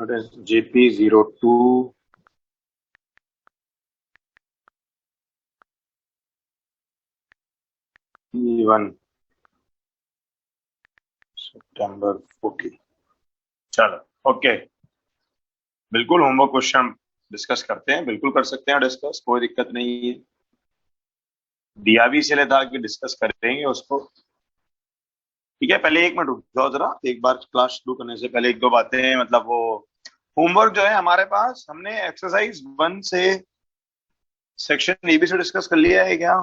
What is JP02 E1 September 14। चलो okay, बिल्कुल homework question discuss करते हैं, बिल्कुल कर सकते हैं डिस्कस, कोई दिक्कत नहीं है। दिया भी इसलिए था कि डिस्कस करेंगे उसको। ठीक है, पहले एक मिनट रुक जाओ जरा, एक बार क्लास शुरू करने से पहले एक दो बातें, मतलब वो होमवर्क जो है हमारे पास, हमने एक्सरसाइज 1 से सेक्शन ए बी से डिस्कस कर लिया है क्या?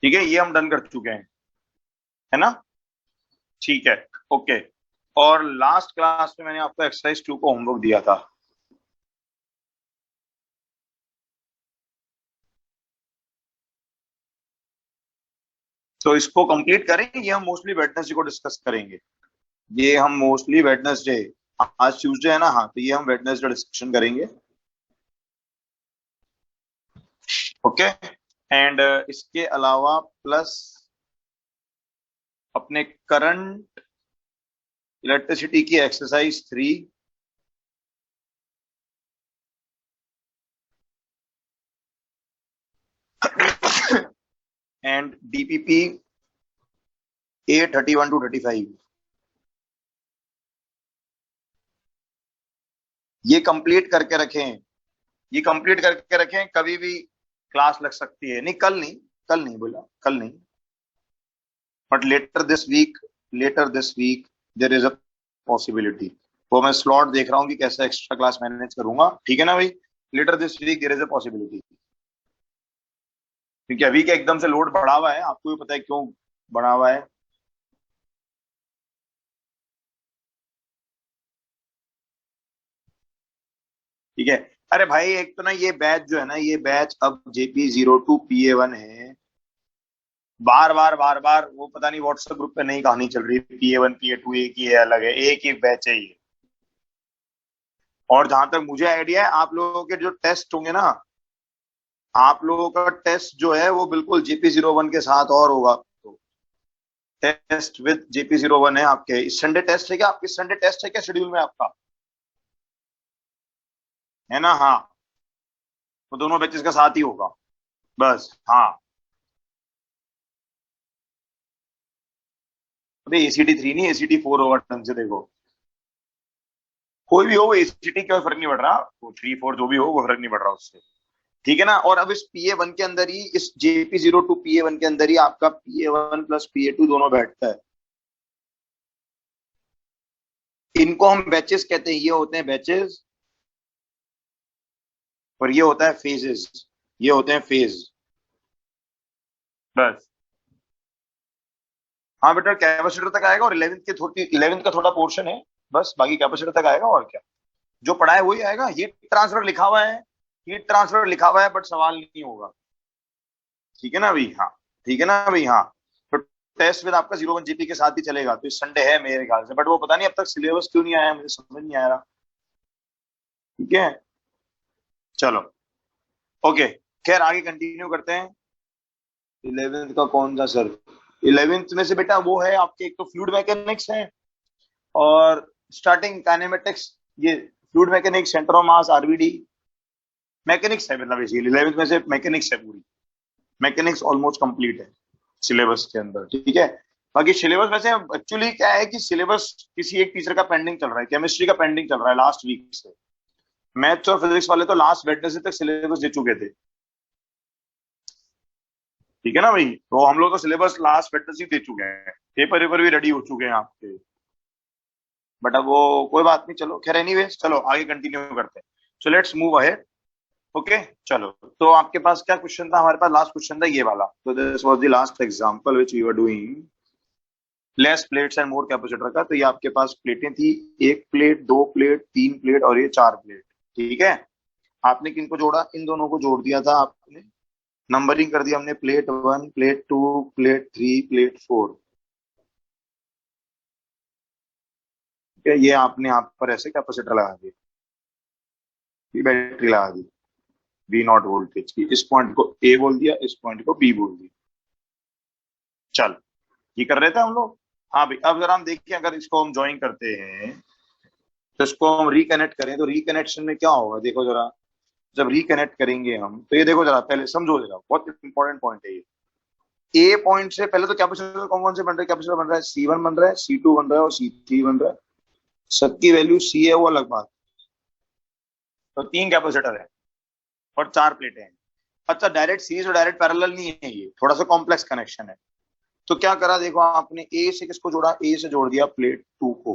ठीक है, ये हम डन कर चुके हैं, है ना? ठीक है, ओके। और लास्ट क्लास में मैंने आपको एक्सरसाइज 2 को होमवर्क दिया था। तो इसको कंप्लीट करेंगे, ये हम मोस्टली वेडनेसडे को डिस्कस करेंगे। ये हम मोस्टली वेडनेसडे, आज ट्यूसडे है ना, हाँ, तो ये हम वेडनेसडे डिस्कशन करेंगे। ओके। एंड इसके अलावा प्लस अपने करंट इलेक्ट्रिसिटी की exercise 3, and DPP A31 to 35, ये कंप्लीट करके रखें। ये कंप्लीट करके रखें, कभी भी क्लास लग सकती है। नहीं, कल नहीं, कल नहीं बोला, कल नहीं, but later this week there is a possibility. तो मैं स्लॉट देख रहा हूँ कि कैसे एक्स्ट्रा क्लास मैनेज करूंगा, ठीक है ना भाई? Later this week there is a possibility, क्योंकि अभी का एकदम से लोड बढ़ा हुआ है, आपको भी पता है क्यों बढ़ा हुआ है। ठीक है। अरे भाई, एक तो ना ये बैच जो है ना, ये बैच अब JP02 PA1 है। बार बार बार बार वो पता नहीं व्हाट्सएप ग्रुप पे नई कहानी चल रही है, PA1 PA2 एक ही है, अलग है, एक ही बैच है ये। और जहां तक मुझे आइडिया है, आप लोगों के जो टेस्ट होंगे ना, आप लोगों का टेस्ट जो है वो बिल्कुल JP01 के साथ और होगा। तो टेस्ट विद JP01 है आपके। इस संडे टेस्ट है क्या? आपकी संडे टेस्ट है क्या शेड्यूल में आपका? है ना? हाँ, तो दोनों बैचेस का साथ ही होगा, बस। हाँ, अबे ACT3 नहीं, ACT4 होगा, ढंग से देखो। कोई भी हो, वो ACT का फर्क नहीं पड़ रहा, वो 3 4 जो भी हो वो फर्क नहीं पड़ रहा उससे। ठीक है ना? और अब इस PA1 के अंदर ही, इस JP02 PA1 के अंदर ही आपका PA1 प्लस PA2 दोनों बैठता है। इनको हम बैचेस कहते हैं, ये होते हैं बैचेस, और ये होता है फेजेस, ये होते हैं फेज, बस। हाँ बेटा, कैपेसिटर तक आएगा, और 11th का थोड़ा पोर्शन है, बस। बाकी कैपेसिटर तक आएगा, और क्या, जो पढ़ा है वही आएगा। हीट ट्रांसफर लिखा हुआ है, हीट ट्रांसफर लिखा हुआ है, बट सवाल नहीं होगा। ठीक है ना भाई? हाँ, ठीक है ना भाई? हाँ। तो टेस्ट विद आपका 01 GP के साथ ही चलेगा, तो इस संडे है मेरे ख्याल से, बट वो पता नहीं अब तक सिलेबस क्यों नहीं आया, मुझे समझ नहीं आ रहा। ठीक है, चलो, ओके। खैर, आगे कंटिन्यू करते हैं। 11th का कौन सा सर? 11th में से बेटा वो है आपके, एक तो फ्लूइड मैकेनिक्स है, और स्टार्टिंग काइनेमेटिक्स, ये fluid mechanics, centre of mass, RBD, mechanics है। मतलब बेसिकली 11th में से मैकेनिक्स है पूरी। मैकेनिक्स ऑलमोस्ट कंप्लीट है सिलेबस के अंदर, ठीक है। बाकी सिलेबस वैसे एक्चुअली क्या है कि सिलेबस किसी एक टीचर का पेंडिंग चल रहा है, केमिस्ट्री का पेंडिंग चल रहा है लास्ट वीक से। मैथ्स और फिजिक्स वाले तो लास्ट वेडनेसडे तक सिलेबस दे चुके थे। ठीक है ना भाई? तो हम लोग तो सिलेबस लास्ट वेडनेसडे दे चुके हैं, पेपर वेपर भी रेडी हो चुके हैं आपके। बट अब वो कोई बात नहीं, चलो खैर, एनीवेज, चलो आगे कंटिन्यू करते हैं। So let's move ahead. Okay, चलो। तो आपके पास क्या क्वेश्चन था? हमारे पास लास्ट क्वेश्चन था ये वाला। तो this was the last example which we were doing, less plates and more capacitor का। तो ये आपके पास प्लेटें थी, एक प्लेट, दो प्लेट, तीन प्लेट, और ये चार प्लेट। ठीक है। आपने किनको जोड़ा? इन दोनों को जोड़ दिया था आपने, नंबरिंग कर दिया हमने, प्लेट 1, प्लेट 2, प्लेट 3, प्लेट 4। ठीक है, ये आपने यहाँ पर ऐसे कैपेसिटर लगा दिया, ये बैटरी लगा दी V0 वोल्टेज की। इस पॉइंट को A बोल दिया, इस पॉइंट को B बोल दिया। चल, ये कर रहे थे हम लोग। हाँ भाई, अब जरा हम देखिए, अगर इसको हम ज्वाइन करते हैं तो इसको हम रिकनेक्ट करें तो रिकनेक्शन में क्या होगा, देखो जरा। जब रिकनेक्ट करेंगे हम तो ये देखो जरा, पहले समझो जरा, बहुत इंपॉर्टेंट पॉइंट है ये। ए पॉइंट से पहले तो कैपेसिटर कौन कौन से बन रहे हैं, कैपेसिटर बन रहा है C1 बन रहा है, C2 बन रहा है और C3 बन रहा है। सबकी वैल्यू C है, वो अलग बात। तो तीन कैपेसिटर है और चार प्लेटें हैं। अच्छा, डायरेक्ट सीरीज और डायरेक्ट पैरेलल नहीं है, ये थोड़ा सा कॉम्प्लेक्स कनेक्शन है। तो क्या करा देखो, आपने ए से किसको जोड़ा, ए से जोड़ दिया प्लेट टू को।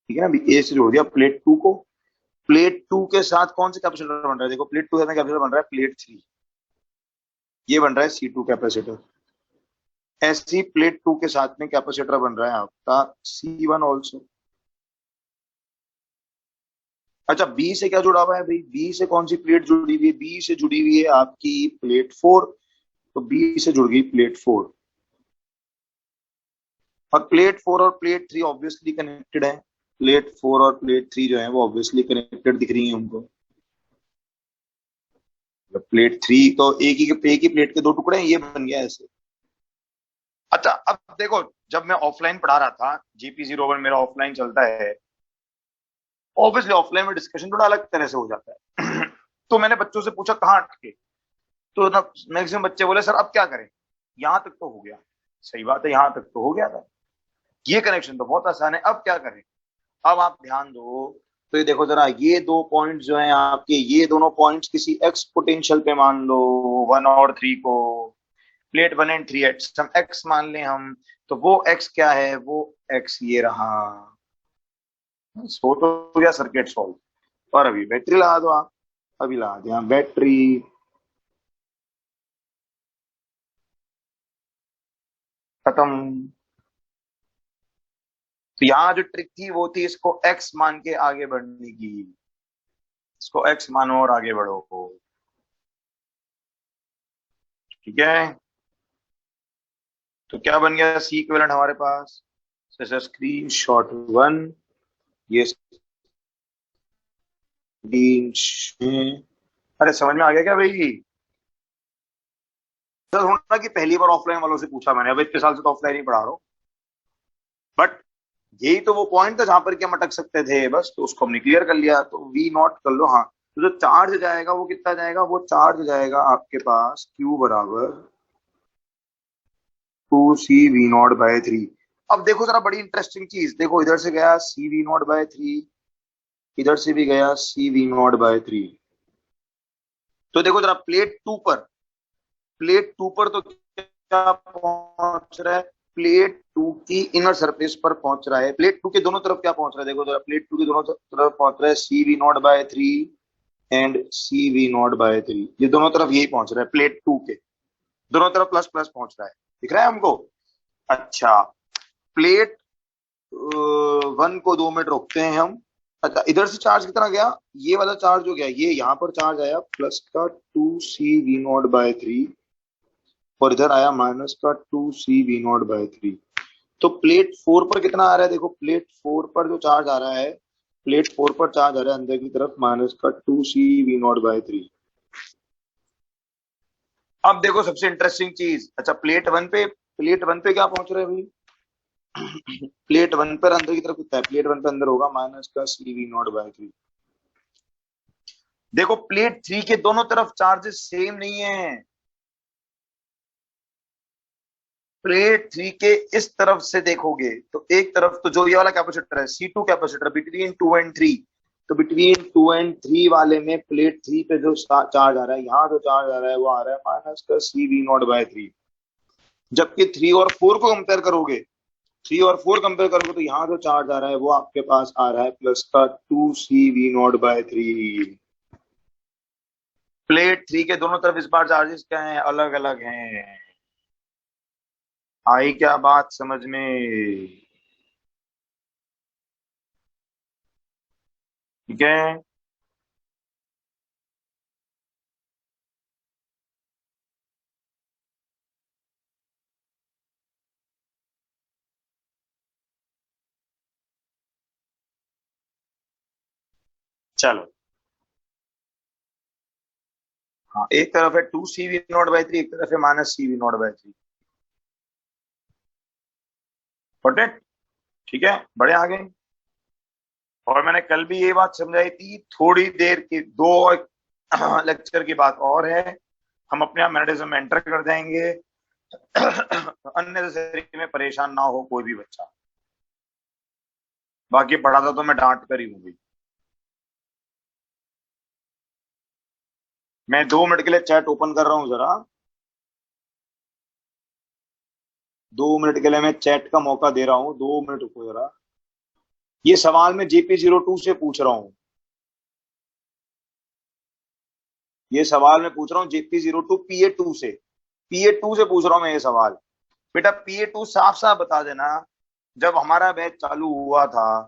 ठीक है ना, अभी ए से जोड़ दिया प्लेट टू को। प्लेट टू के साथ कौन सा कैपेसिटर बन रहा है, देखो प्लेट टू के साथ कैपेसिटर बन रहा है प्लेट थ्री। ये बन रहा है C2 कैपेसिटर। ऐसे ही प्लेट टू के साथ में कैपेसिटर बन रहा है आपका C1 ऑल्सो। अच्छा, बी से क्या जुड़ा हुआ है भाई, बी से कौन सी प्लेट जुड़ी हुई है, बी से जुड़ी हुई है आपकी प्लेट फोर। तो बी से जुड़ गई प्लेट फोर। और प्लेट फोर और प्लेट थ्री ऑब्वियसली कनेक्टेड है। प्लेट फोर और प्लेट थ्री जो है वो ऑब्वियसली कनेक्टेड दिख रही है हमको। प्लेट थ्री तो एक ही प्लेट के दो टुकड़े हैं, ये बन गया ऐसे। अच्छा, अब देखो, जब मैं ऑफलाइन पढ़ा रहा था, GP01 मेरा ऑफलाइन चलता है, ऑब्वियसली ऑफलाइन में डिस्कशन थोड़ा अलग तरह से हो जाता है। तो मैंने बच्चों से पूछा कहाँ अटके। तो ना, मैक्सिमम बच्चे बोले सर अब क्या करें, यहां तक तो हो गया। सही बात है, यहां तक तो हो गया था, ये कनेक्शन तो बहुत आसान है, अब क्या करें। अब आप ध्यान दो, तो ये देखो जरा, ये दो पॉइंट्स जो हैं आपके, ये दोनों पॉइंट्स किसी एक्स पोटेंशियल पे मान लो, वन और थ्री को। Plate one and three x, हम एक्स मान लें हम। तो वो एक्स क्या है, वो एक्स ये रहा। सो तो हो गया सर्किट सॉल्व। और अभी बैटरी लगा दो आप। अभी लगा दिया बैटरी, खत्म। तो यहाँ जो ट्रिक थी वो थी इसको एक्स मान के आगे बढ़ने की। इसको एक्स मानो और आगे बढ़ो। ठीक है, तो क्या बन गया सी इक्विवेलेंट हमारे पास। स्क्रीन शॉट वन, ये स्क्रीन। अरे समझ में आ गया क्या भाई। तो होना कि पहली बार ऑफलाइन वालों से पूछा मैंने, अब इतने साल से तो ऑफलाइन ही पढ़ा रहा हूँ। बट यही तो वो पॉइंट था जहां पर क्या अटक सकते थे, बस तो उसको हमने क्लियर कर लिया। तो वी नॉट कर लो। हाँ, तो जो चार्ज जाएगा वो कितना जाएगा, वो चार्ज जाएगा आपके पास Q बराबर 2C V0/3। अब देखो जरा, बड़ी इंटरेस्टिंग चीज देखो, इधर से गया CV0/3, इधर से भी गया CV0/3। तो देखो जरा, प्लेट टू पर तो क्या पहुंच रहा है, प्लेट टू की इनर सरफेस पर पहुंच रहा है। प्लेट टू के दोनों तरफ क्या पहुंच रहा है, देखो जरा, प्लेट टू के दोनों तरफ पहुंच रहा है CV0/3 एंड CV0/3। ये दोनों तरफ यही पहुंच रहा है, प्लेट टू के दोनों तरफ प्लस प्लस पहुंच रहा है, दिख रहा है हमको। अच्छा, प्लेट वन को 2 मिनट रोकते हैं हम। अच्छा, इधर से चार्ज कितना गया, ये वाला चार्ज हो गया, ये यहाँ पर चार्ज आया प्लस का 2CV0/3, और इधर आया माइनस का 2CV0/3। तो प्लेट फोर पर कितना आ रहा है, देखो प्लेट फोर पर जो चार्ज आ रहा है, प्लेट फोर पर चार्ज आ रहा है अंदर की तरफ माइनस का 2CV0/3। अब देखो सबसे इंटरेस्टिंग चीज, अच्छा प्लेट वन पे क्या पहुंच रहा है भाई। प्लेट वन पर अंदर की तरफ कितना है, प्लेट वन पे अंदर होगा माइनस का CV0/3। देखो प्लेट थ्री के दोनों तरफ चार्जेस सेम नहीं है। प्लेट थ्री के इस तरफ से देखोगे तो एक तरफ तो जो ये वाला कैपेसिटर है C2 capacitor between two and three, तो बिटवीन टू एंड थ्री वाले में प्लेट थ्री पे जो चार्ज आ रहा है, यहाँ जो चार्ज आ रहा है वो आ रहा है माइनस का CV0/3। जबकि थ्री और फोर को कंपेयर करोगे, थ्री और फोर कंपेयर करोगे तो यहाँ जो चार्ज आ रहा है वो आपके पास आ रहा है प्लस का 2CV0/3। प्लेट थ्री के दोनों तरफ इस बार चार्जेस क्या है, अलग अलग हैं। आई क्या बात समझ में। ठीक है, चलो। हाँ, एक तरफ है 2 CV0/3, एक तरफ है -CV0/3। Got it? ठीक है, बड़े आ गए। और मैंने कल भी ये बात समझाई थी, थोड़ी देर की दो लेक्चर की बात और है, हम अपने आप मैनेटिज्म में एंटर कर जाएंगे। अननेसेसरी में परेशान ना हो कोई भी बच्चा। बाकी पढ़ाता तो मैं डांट कर ही हूँ। मैं 2 मिनट के लिए चैट ओपन कर रहा हूँ जरा। 2 मिनट के लिए मैं चैट का मौका दे रहा हूँ, 2 मिनट रुको जरा। ये सवाल मैं JP02 से पूछ रहा हूँ। ये सवाल मैं पूछ रहा हूँ JP02 PA2 से। PA2 से पूछ रहा हूँ मैं ये सवाल। बेटा PA2 साफ साफ बता देना, जब हमारा बैच चालू हुआ था,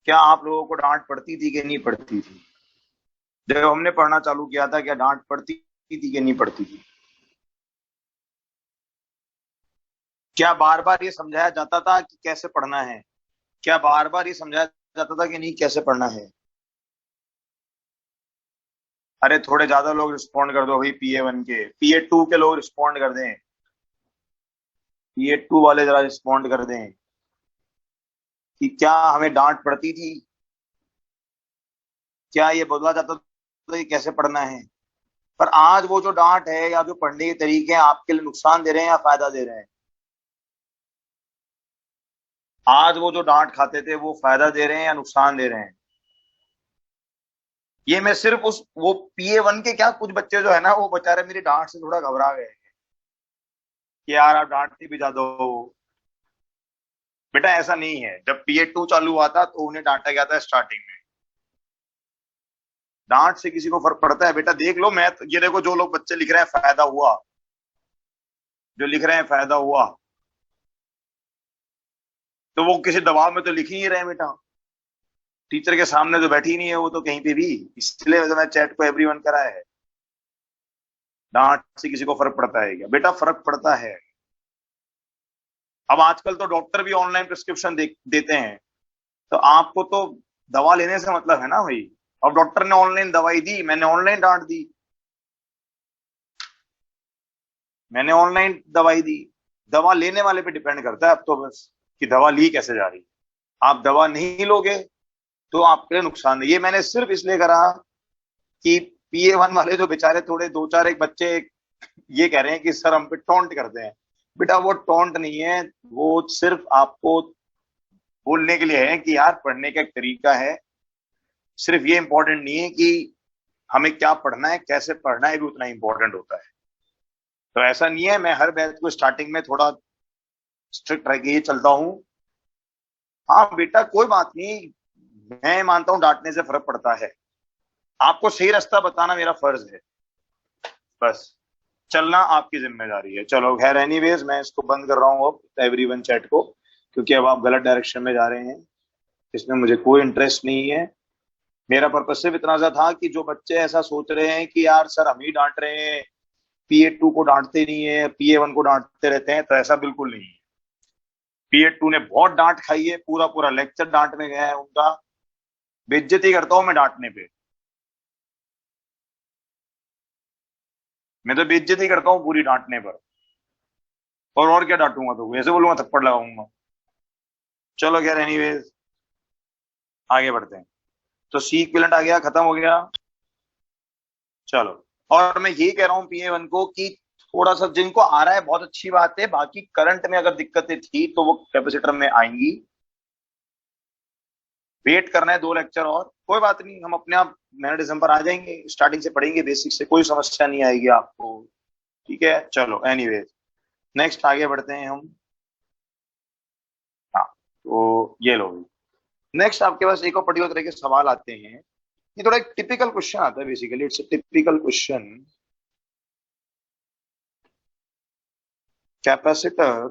क्या आप लोगों को डांट पड़ती थी कि नहीं पड़ती थी? जब हमने पढ़ना चालू किया था, क्या डांट पड़ती थी कि नहीं पड़ती थी? क्या बार बार ये समझाया जाता था कि कैसे पढ़ना है? क्या बार बार ये समझाया जाता था कि नहीं कैसे पढ़ना है? अरे थोड़े ज्यादा लोग रिस्पॉन्ड कर दो भाई, PA1 के, PA2 के लोग रिस्पॉन्ड कर दें। PA2 वाले जरा रिस्पॉन्ड कर दें कि क्या हमें डांट पड़ती थी, क्या ये बोला जाता था कि कैसे पढ़ना है? पर आज वो जो डांट है या जो पढ़ने के तरीके हैं, आपके लिए नुकसान दे रहे हैं या फायदा दे रहे हैं? आज वो जो डांट खाते थे वो फायदा दे रहे हैं या नुकसान दे रहे हैं? ये मैं सिर्फ उस वो PA1 के क्या, कुछ बच्चे जो है ना, वो बेचारे मेरी डांट से थोड़ा घबरा गए कि यार आप डांटती भी ज्यादा हो। बेटा ऐसा नहीं है, जब PA2 चालू हुआ था तो उन्हें डांटा गया था स्टार्टिंग में। डांट से किसी को फर्क पड़ता है? बेटा देख लो, मैं ये देखो, जो लोग बच्चे लिख रहे हैं फायदा हुआ, जो लिख रहे हैं फायदा हुआ, तो वो किसी दबाव में तो लिख ही नहीं रहे बेटा। टीचर के सामने तो बैठी ही नहीं है वो तो कहीं पे भी। इसलिए तो मैं चैट को एवरीवन करा है। डांट से किसी को फर्क पड़ता है क्या? बेटा फर्क पड़ता है। अब आजकल तो डॉक्टर भी ऑनलाइन प्रिस्क्रिप्शन देते हैं, तो आपको तो दवा लेने से मतलब है ना भाई। अब डॉक्टर ने ऑनलाइन दवाई दी, मैंने ऑनलाइन डांट दी, मैंने ऑनलाइन दवाई दी। दवा लेने वाले पे डिपेंड करता है अब तो बस, कि दवा ली कैसे जा रही है। आप दवा नहीं लोगे तो आपके लिए नुकसान है। ये मैंने सिर्फ इसलिए करा कि PA1 वाले जो बेचारे थोड़े दो चार एक बच्चे ये कह रहे हैं कि सर हम पे टॉन्ट करते हैं। बेटा वो टॉन्ट नहीं है, वो सिर्फ आपको बोलने के लिए है कि यार पढ़ने का एक तरीका है। सिर्फ ये इंपॉर्टेंट नहीं है कि हमें क्या पढ़ना है, कैसे पढ़ना है भी उतना इंपॉर्टेंट होता है। तो ऐसा नहीं है, मैं हर बैच को स्टार्टिंग में थोड़ा स्ट्रिक्ट रह के ही चलता हूँ। हाँ बेटा कोई बात नहीं, मैं मानता हूँ डांटने से फर्क पड़ता है। आपको सही रास्ता बताना मेरा फर्ज है, बस चलना आपकी जिम्मेदारी है। चलो खैर, एनीवेज मैं इसको बंद कर रहा हूँ अब, एवरीवन चैट को, क्योंकि अब आप गलत डायरेक्शन में जा रहे हैं। इसमें मुझे कोई इंटरेस्ट नहीं है। मेरा पर्पस सिर्फ इतना सा था कि जो बच्चे ऐसा सोच रहे हैं कि यार सर हम ही डांट रहे हैं, PA2 को डांटते नहीं है, PA1 को डांटते रहते हैं, तो ऐसा बिल्कुल नहीं है। PA2 ने बहुत डांट खाई है, पूरा पूरा लेक्चर डांट में गया है उनका। बेइज्जती करता हूं मैं डांटने पे, मैं तो बेइज्जती करता हूँ पूरी डांटने पर। और क्या डांटूंगा? तो ऐसे बोलूंगा थप्पड़ लगाऊंगा। चलो खैर एनीवेज, आगे बढ़ते हैं। तो सी इक्विवेलेंट आ गया, खत्म हो गया। चलो, और मैं ये कह रहा हूँ PA1 को कि थोड़ा सा जिनको आ रहा है बहुत अच्छी बात है, बाकी करंट में अगर दिक्कतें थी तो वो कैपेसिटर में आएंगी। वेट करना है 2 लेक्चर और, कोई बात नहीं, हम अपने आप मैग्नेटिज्म पर आ जाएंगे। स्टार्टिंग से पढ़ेंगे, बेसिक से, कोई समस्या नहीं आएगी आपको। ठीक है, चलो एनीवेज नेक्स्ट आगे बढ़ते हैं हम। हाँ, तो ये लो। नेक्स्ट आपके पास एक और पर्टिकुलर तरह के सवाल आते हैं। ये थोड़ा एक टिपिकल क्वेश्चन आता है, basically it's a typical question. Capacitor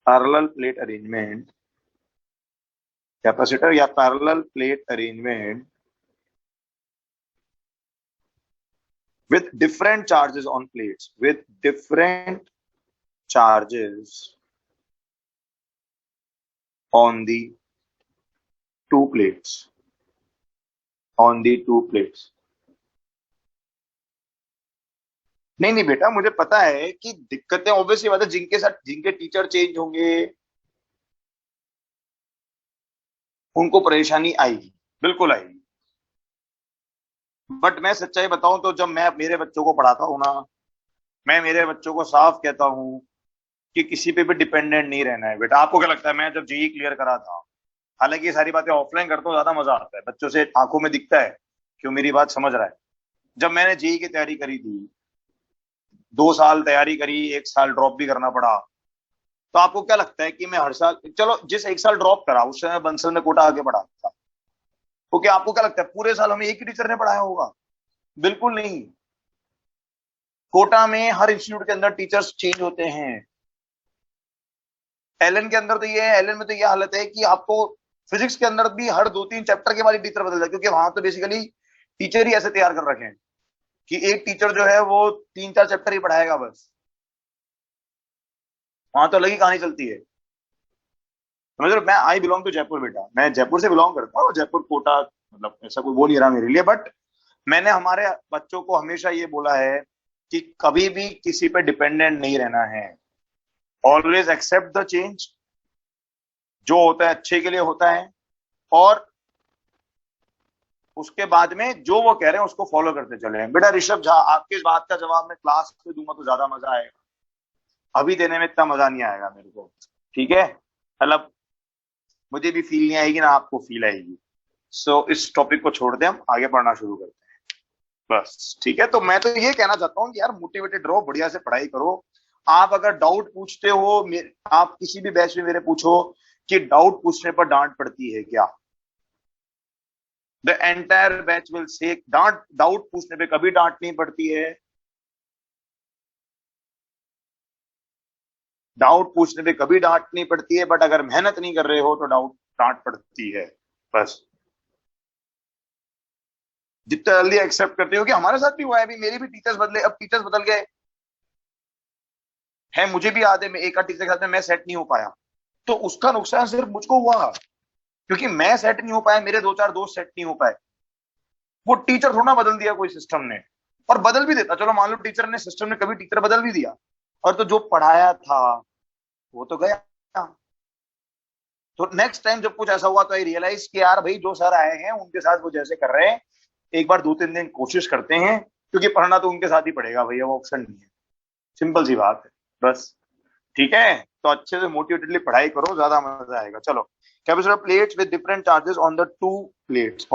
parallel plate arrangement, capacitor या parallel plate arrangement with different charges on plates, with different charges on the two plates, on the to plates. नहीं नहीं बेटा, मुझे पता है कि दिक्कतें ऑब्वियसली बात है, जिनके साथ जिनके टीचर चेंज होंगे उनको परेशानी आएगी, बिल्कुल आएगी। बट मैं सच्चाई बताऊं तो जब मैं मेरे बच्चों को पढ़ाता हूं ना, मैं मेरे बच्चों को साफ कहता हूं कि किसी पे भी डिपेंडेंट नहीं रहना है बेटा। आपको क्या लगता है, मैं जब जेई क्लियर करा था, हालांकि ये सारी बातें ऑफलाइन करता हूँ, ज्यादा मजा आता है, बच्चों से आंखों में दिखता है कि वो मेरी बात समझ रहा है। जब मैंने जेई की तैयारी करी थी, 2 साल तैयारी करी, 1 साल ड्रॉप भी करना पड़ा, तो आपको क्या लगता है कि मैं हर साल, चलो जिस 1 साल ड्रॉप करा उस समय बंसल में कोटा आगे पढ़ा था, तो क्या आपको क्या लगता है पूरे साल हमें एक ही टीचर ने पढ़ाया होगा? बिल्कुल नहीं। कोटा में हर इंस्टीट्यूट के अंदर टीचर्स चेंज होते हैं। एलएन के अंदर तो ये है, एलएन में तो ये हालत है कि आपको फिजिक्स के अंदर भी हर 2-3 चैप्टर के बाद टीचर बदल जाए, क्योंकि वहां तो बेसिकली टीचर ही ऐसे तैयार कर रखे हैं कि एक टीचर जो है वो 3-4 चैप्टर ही पढ़ाएगा बस। वहां तो अलग ही कहानी चलती है। समझ लो, मैं आई बिलोंग टू जयपुर बेटा, मैं जयपुर से बिलोंग करता हूँ, जयपुर कोटा मतलब ऐसा कोई वो नहीं रहा मेरे लिए। बट मैंने हमारे बच्चों को हमेशा ये बोला है कि कभी भी किसी पे डिपेंडेंट नहीं रहना है। ऑलवेज एक्सेप्ट द चेंज, जो होता है अच्छे के लिए होता है, और उसके बाद में जो वो कह रहे हैं उसको फॉलो करते चले। बेटा ऋषभ झा, आपके इस बात का जवाब मैं क्लास में दूंगा तो ज्यादा मजा आएगा, अभी देने में इतना मजा नहीं आएगा मेरे को। ठीक है, मतलब मुझे भी फील नहीं आएगी ना आपको फील आएगी। सो इस टॉपिक को छोड़ दे, हम आगे पढ़ना शुरू करते हैं बस। ठीक है, तो मैं तो ये कहना चाहता हूँ कि यार मोटिवेटेड रहो, बढ़िया से पढ़ाई करो। आप अगर डाउट पूछते हो, आप किसी भी बैच में मेरे पूछो कि डाउट पूछने पर डांट पड़ती है क्या, the entire batch will say doubt पूछने पे कभी डांट नहीं पड़ती है। डाउट पूछने पे कभी डांट नहीं पड़ती है, बट अगर मेहनत नहीं कर रहे हो तो डांट पड़ती है बस। जितना जल्दी एक्सेप्ट करते हो कि हमारे साथ भी हुआ है, अभी मेरे भी टीचर्स बदले, अब टीचर्स बदल गए हैं, मुझे भी याद है मैं एक आध टीचर के साथ में मैं सेट नहीं हो पाया, तो उसका नुकसान सिर्फ मुझको हुआ, क्योंकि मैं सेट नहीं हो पाया, मेरे 2-4 दोस्त सेट नहीं हो पाए। वो टीचर थोड़ा बदल दिया कोई सिस्टम ने, और बदल भी देता, चलो मान लो टीचर ने, सिस्टम ने कभी टीचर बदल भी दिया, और तो जो पढ़ाया था वो तो गया। तो नेक्स्ट टाइम जब कुछ ऐसा हुआ तो आई रियलाइज कि यार भाई जो सर आए हैं उनके साथ वो जैसे कर रहे हैं, एक बार 2-3 दिन कोशिश करते हैं, क्योंकि पढ़ना तो उनके साथ ही पड़ेगा भैया, वो ऑप्शन नहीं है। सिंपल सी बात है बस। ठीक है, तो अच्छे से मोटिवेटेडली पढ़ाई करो, ज्यादा मजा आएगा। चलो, capacitor plates with different charges on the two plates,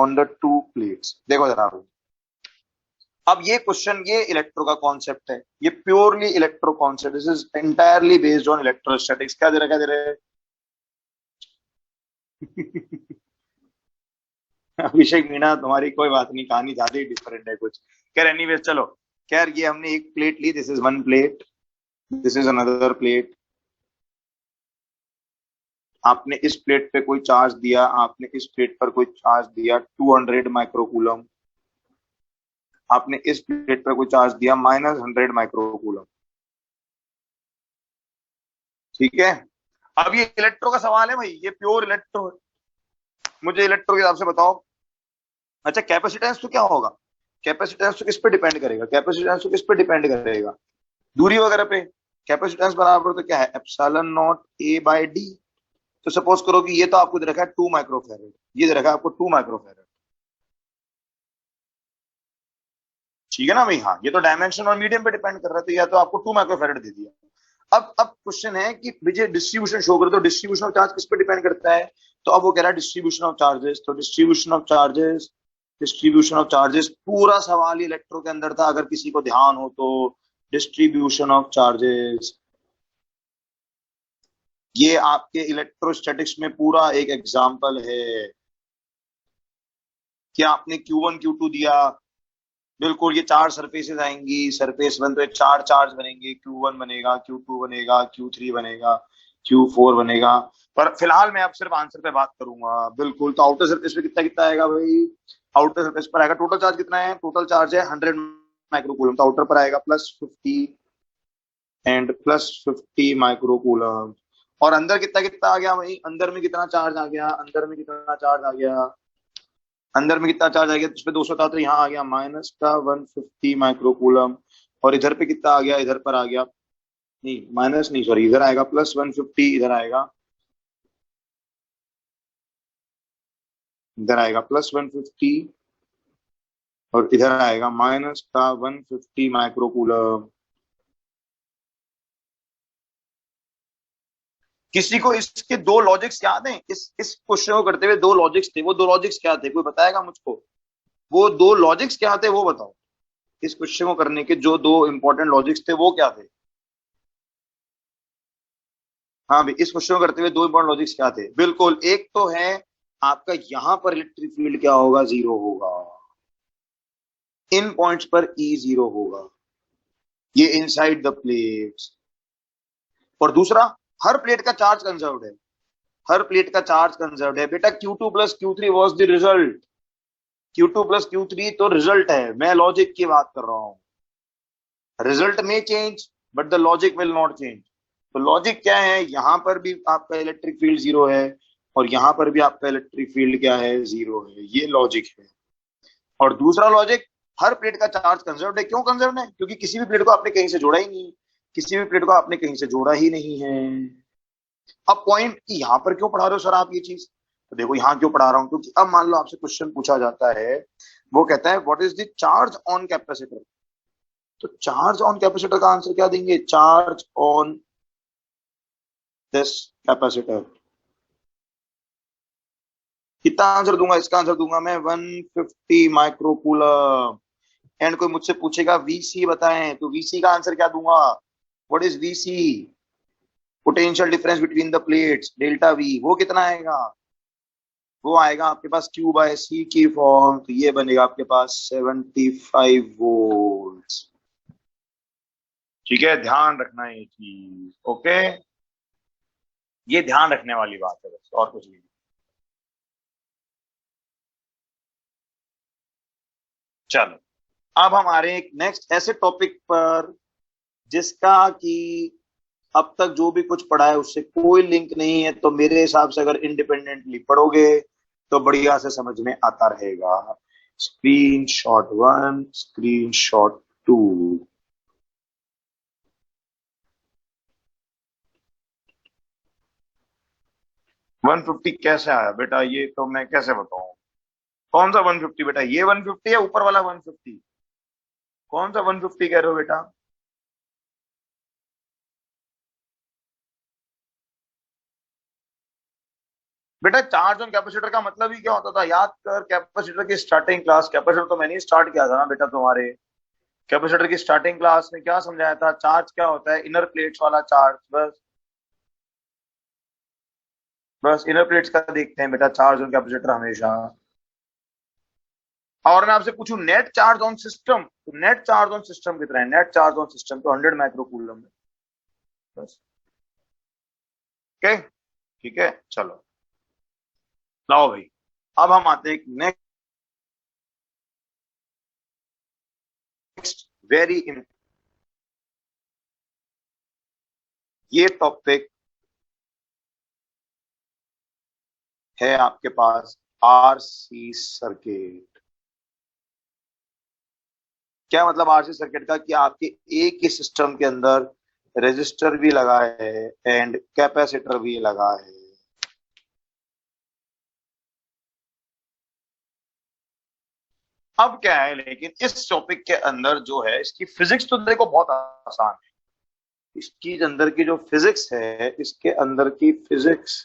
देखो जरा भाई। अब ये क्वेश्चन, ये इलेक्ट्रो का कॉन्सेप्ट है, ये purely electro concept, this is entirely based on electrostatics. क्या दे रहा, क्या दे रहे अभिषेक मीणा, तुम्हारी कोई बात नहीं, कहानी ज्यादा ही डिफरेंट है कुछ। खैर एनीवेज चलो, खैर ये हमने एक प्लेट ली, this is one plate, this is another plate. आपने इस प्लेट पे कोई चार्ज दिया, आपने इस प्लेट पर कोई चार्ज दिया 200 माइक्रोकूलम, आपने इस प्लेट पर कोई चार्ज दिया -100 माइक्रोकूलम। ठीक है, अब ये इलेक्ट्रो का सवाल है भाई, ये प्योर इलेक्ट्रो है। मुझे इलेक्ट्रो के हिसाब से बताओ। अच्छा, कैपेसिटेंस तो क्या होगा? कैपेसिटेंस तो किस पे डिपेंड करेगा? कैपेसिटेंस तो किस पे डिपेंड करेगा? दूरी वगैरह पे। कैपेसिटेंस बराबर तो क्या है, epsilon not A by D. तो सपोज करो कि ये तो आपको दे रखा है 2 माइक्रोफेरेड, ये दे रखा है आपको 2 माइक्रोफेरेड। ठीक है ना भाई? हाँ, ये तो डायमेंशन और मीडियम पे डिपेंड कर रहा है, तो या तो आपको 2 माइक्रोफेरेड दे दिया। अब क्वेश्चन है कि मुझे डिस्ट्रीब्यूशन शो कर दो, डिस्ट्रीब्यूशन ऑफ चार्ज किस पे डिपेंड करता है? तो अब वो कह रहा है डिस्ट्रीब्यूशन ऑफ चार्जेस, तो डिस्ट्रीब्यूशन ऑफ चार्जेस पूरा सवाल ही इलेक्ट्रो के अंदर था, अगर किसी को ध्यान हो तो। डिस्ट्रीब्यूशन ऑफ चार्जेस, ये आपके इलेक्ट्रोस्टैटिक्स में पूरा एक एग्जाम्पल है कि आपने Q1 Q2 दिया, बिल्कुल ये 4 सरफेसेस आएंगी, सरफेस 1 पे 4 चार्ज बनेंगे, Q1 बनेगा, Q2 बनेगा, Q3 बनेगा, Q4 बनेगा। पर फिलहाल मैं अब सिर्फ आंसर पे बात करूंगा। बिल्कुल, तो आउटर सरफेस पे कितना कितना आएगा भाई? आउटर सरफेस पर आएगा, टोटल चार्ज कितना है? टोटल चार्ज है 100 माइक्रोकूलम, तो आउटर पर आएगा +50 और अंदर कितना कितना आ गया भाई? अंदर में कितना चार्ज आ गया? अंदर में कितना चार्ज आ गया? अंदर में कितना चार्ज आ गया, तो इसमें 200 था तो यहाँ आ गया माइनस का 150 माइक्रोकूलम, और इधर पे कितना आ गया, इधर पर आ गया, नहीं माइनस नहीं सॉरी, इधर आएगा प्लस 150, इधर आएगा, इधर आएगा प्लस 150, और इधर आएगा माइनस का 150 माइक्रोकूलम। किसी को इसके दो लॉजिक्स याद हैं? इस क्वेश्चन को करते हुए दो लॉजिक्स थे, वो दो लॉजिक्स क्या थे, कोई बताएगा मुझको? वो दो लॉजिक्स क्या थे वो बताओ। इस क्वेश्चन को करने के जो दो इंपॉर्टेंट लॉजिक्स थे वो क्या थे? हाँ भाई, इस क्वेश्चन को करते हुए दो इंपॉर्टेंट लॉजिक्स क्या थे? बिल्कुल, एक तो है आपका यहां पर इलेक्ट्रिक फील्ड क्या होगा, जीरो होगा, इन पॉइंट्स पर ई जीरो होगा, ये इनसाइड द प्लेट्स। और दूसरा, हर प्लेट का चार्ज कंजर्व्ड है, हर प्लेट का चार्ज कंजर्व्ड है बेटा। Q2 plus Q3 was the result, Q2 plus Q3 तो रिजल्ट है, मैं लॉजिक की बात कर रहा हूं। रिजल्ट में change but the logic will not change. तो लॉजिक क्या है, यहां पर भी आपका इलेक्ट्रिक फील्ड जीरो है, और यहां पर भी आपका इलेक्ट्रिक फील्ड क्या है, जीरो है, ये लॉजिक है। और दूसरा लॉजिक, हर प्लेट का चार्ज कंजर्व्ड है। क्यों कंजर्व्ड है? क्योंकि किसी भी प्लेट को आपने कहीं से जोड़ा ही नहीं, किसी भी प्लेट को आपने कहीं से जोड़ा ही नहीं है। अब पॉइंट कि यहां पर क्यों पढ़ा रहे हो सर आप ये चीज, तो देखो यहां क्यों पढ़ा रहा हूं, क्योंकि अब मान लो आपसे क्वेश्चन पूछा जाता है, वो कहता है what is the charge on capacitor. तो चार्ज ऑन कैपेसिटर का आंसर क्या देंगे, चार्ज ऑन दिस कैपेसिटर। कितना आंसर दूंगा इसका? आंसर दूंगा मैं 150 माइक्रोकूलम। एंड कोई मुझसे पूछेगा वीसी बताएं, तो वीसी का आंसर क्या दूंगा? What is VC? Potential difference between the plates, delta we. वो कितना आएगा? वो आएगा आपके पास Q बाय सी की फॉर्म, तो ये बनेगा आपके पास 75 वोल्ट। ठीक है, ध्यान रखना ये चीज, ओके, ये ध्यान रखने वाली बात है बस, और कुछ नहीं। चलो, अब हम आ रहे हैं एक नेक्स्ट ऐसे टॉपिक पर जिसका कि अब तक जो भी कुछ पढ़ा है उससे कोई लिंक नहीं है, तो मेरे हिसाब से अगर इंडिपेंडेंटली पढ़ोगे तो बढ़िया से समझ में आता रहेगा। Screenshot one, screenshot two. 150 कैसे आया बेटा, ये तो मैं कैसे बताऊं? कौन सा 150 बेटा, ये 150 है ऊपर वाला 150? कौन सा 150 कह रहे हो बेटा? बेटा चार्ज ऑन कैपेसिटर का मतलब ही क्या होता था, याद कर। कैपेसिटर की स्टार्टिंग क्लास, कैपेसिटर तो मैंने ही स्टार्ट किया था ना बेटा तुम्हारे। कैपेसिटर की स्टार्टिंग क्लास में क्या समझाया था, चार्ज क्या होता है, इनर प्लेट्स वाला चार्ज, बस। बस इनर प्लेट्स का देखते हैं बेटा चार्ज ऑन कैपेसिटर हमेशा। और मैं आपसे पूछूं नेट चार्ज ऑन सिस्टम, तो नेट चार्ज ऑन सिस्टम कितना है? नेट चार्ज ऑन सिस्टम तो 100 माइक्रोकूलम है, बस। ओके, ठीक है, चलो लाओ भाई। अब हम आते हैं नेक्स्ट वेरी, ये टॉपिक है आपके पास आरसी सर्किट। क्या मतलब आरसी सर्किट का, कि आपके एक ही सिस्टम के अंदर रेजिस्टर भी लगा है एंड कैपेसिटर भी लगा है। अब क्या है, लेकिन इस टॉपिक के अंदर जो है इसकी फिजिक्स तो देखो बहुत आसान है। इसकी अंदर की जो फिजिक्स है, इसके अंदर की फिजिक्स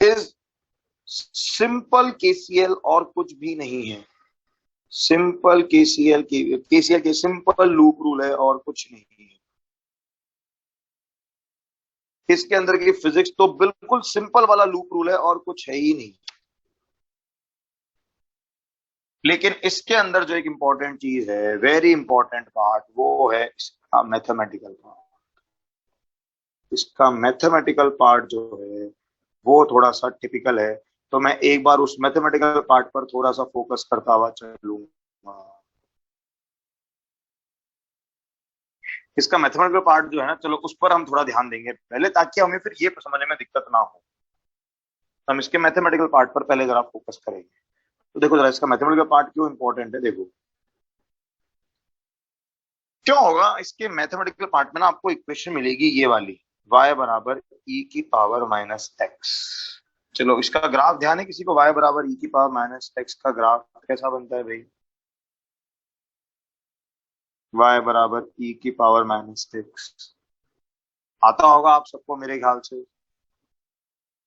इज सिंपल केसीएल और कुछ भी नहीं है। सिंपल केसीएल की, केसीएल के सिंपल लूप रूल है और कुछ नहीं है। इसके अंदर की फिजिक्स तो बिल्कुल सिंपल वाला लूप रूल है और कुछ है ही नहीं। लेकिन इसके अंदर जो एक इंपॉर्टेंट चीज है, वेरी इंपॉर्टेंट पार्ट, वो है इसका मैथमेटिकल पार्ट। इसका मैथमेटिकल पार्ट जो है वो थोड़ा सा टिपिकल है, तो मैं एक बार उस मैथमेटिकल पार्ट पर थोड़ा सा फोकस करता हुआ चलूंगा। इसका मैथमेटिकल पार्ट जो है ना, चलो उस पर हम थोड़ा ध्यान देंगे पहले, ताकि हमें फिर ये समझने में दिक्कत ना हो। हम इसके मैथमेटिकल पार्ट पर पहले जरा फोकस करेंगे। तो देखो जरा इसका मैथमेटिकल पार्ट क्यों इंपॉर्टेंट है, देखो क्यों होगा। इसके मैथमेटिकल पार्ट में ना आपको इक्वेशन मिलेगी ये वाली, y बराबर e की पावर माइनस एक्स। चलो इसका ग्राफ ध्यान है किसी को, y बराबर e की पावर माइनस एक्स का ग्राफ कैसा बनता है भाई? y बराबर e की पावर माइनस एक्स आता होगा आप सबको मेरे ख्याल से।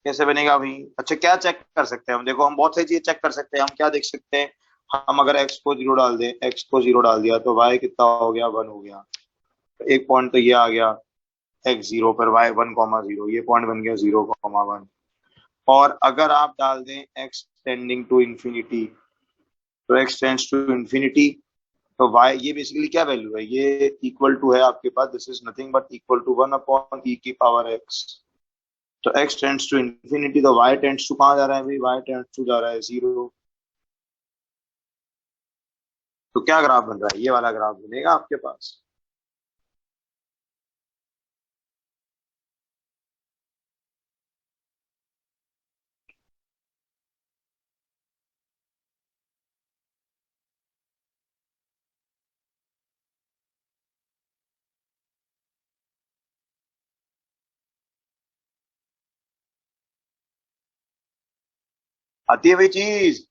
कैसे बनेगा भाई? अच्छा क्या चेक कर सकते हैं हम, देखो हम बहुत सारी चीजें चेक कर सकते हैं। हम क्या देख सकते हैं, हम अगर x को जीरो डाल दें, x को जीरो डाल दिया तो y कितना हो गया, 1 हो गया। तो एक पॉइंट तो ये आ गया x जीरो पर, y 1,0, ये पॉइंट बन गया 0,1। और अगर आप डाल दें x टेंडिंग टू इंफिनिटी, तो x टेंड्स टू इंफिनिटी, तो y ये बेसिकली क्या वैल्यू है, ये इक्वल टू है आपके पास, this is nothing but equal to 1/e की पावर x। तो x टेंड्स टू इंफिनिटी, तो y टेंड्स टू कहाँ जा रहा है भाई, y टेंड्स टू जा रहा है 0। तो क्या ग्राफ बन रहा है, ये वाला ग्राफ बनेगा आपके पास। आती है भाई चीज?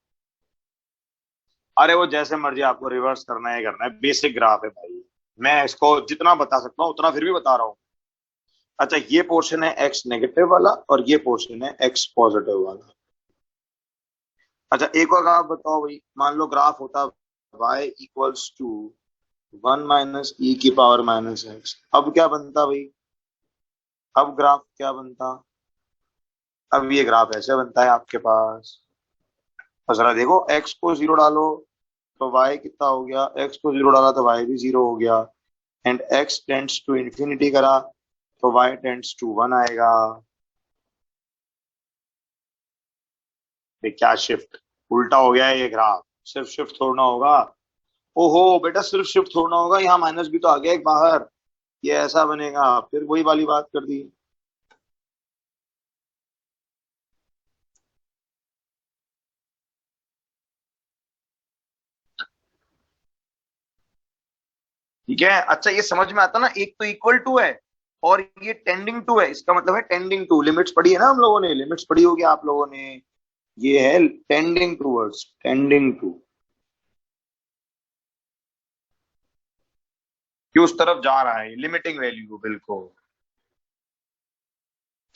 अरे वो जैसे मर्जी आपको रिवर्स करना है करना है, बेसिक ग्राफ है भाई। मैं इसको जितना बता सकता हूँ उतना फिर भी बता रहा हूँ। अच्छा ये पोर्शन है एक्स नेगेटिव वाला और ये पोर्शन है एक्स पॉजिटिव वाला। अच्छा एक और आप बताओ भाई, मान लो ग्राफ होता y इक्वल्स टू 1 - e की पावर माइनस एक्स, अब क्या बनता भाई? अब ग्राफ क्या बनता? अब ये ग्राफ ऐसे बनता है आपके पास। तो जरा देखो x को जीरो डालो तो y कितना हो गया, x को जीरो डाला तो y भी जीरो हो गया। And x tends to infinity करा तो y टेंड्स टू 1 आएगा। ये क्या शिफ्ट उल्टा हो गया है ये ग्राफ, सिर्फ शिफ्ट छोड़ना होगा। ओहो बेटा सिर्फ शिफ्ट छोड़ना होगा, यहाँ माइनस भी तो आ गया एक बाहर, ये ऐसा बनेगा, फिर वही वाली बात कर दी। ठीक है, अच्छा ये समझ में आता ना, एक तो इक्वल टू है और ये टेंडिंग टू है, इसका मतलब है टेंडिंग टू, लिमिट्स पढ़ी है ना हम लोगों ने, लिमिट्स पढ़ी होगी आप लोगों ने। ये है टेंडिंग टूवर्ड्स, टेंडिंग टू, कि उस तरफ जा रहा है, लिमिटिंग वैल्यू बिल्कुल।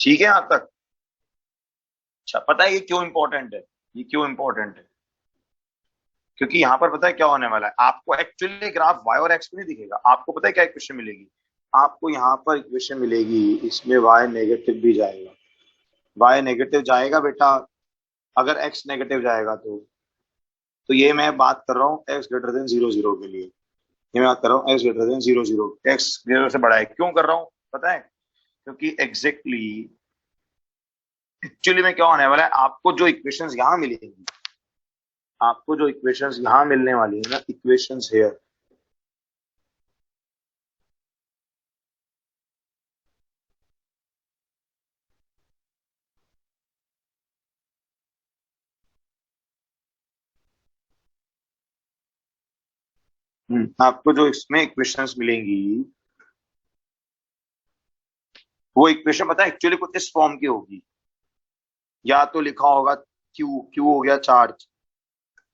ठीक है यहां तक? अच्छा पता है ये क्यों इंपॉर्टेंट है, ये क्यों इंपॉर्टेंट है? क्योंकि यहाँ पर पता है क्या होने वाला है, आपको एक्चुअली ग्राफ y और x में नहीं दिखेगा, आपको पता है क्या इक्वेशन मिलेगी? आपको यहाँ पर इक्वेशन मिलेगी, इसमें y नेगेटिव भी जाएगा, y नेगेटिव जाएगा बेटा, अगर x नेगेटिव जाएगा तो ये मैं बात कर रहा हूँ x ग्रेटर देन 0,0 के लिए, ये मैं बात कर रहा हूँ x ग्रेटर देन 0,0, x 0 से बड़ा है, क्यों कर रहा हूँ पता है? क्योंकि एग्जैक्टली एक्चुअली में क्या होने वाला है, आपको जो इक्वेशंस यहाँ मिलेंगी, आपको जो इक्वेशंस यहाँ मिलने वाली है ना, इक्वेशंस हेयर, आपको जो इसमें इक्वेशंस मिलेंगी, वो इक्वेशन पता है एक्चुअली कुछ इस फॉर्म की होगी। या तो लिखा होगा क्यू, क्यू हो गया charge,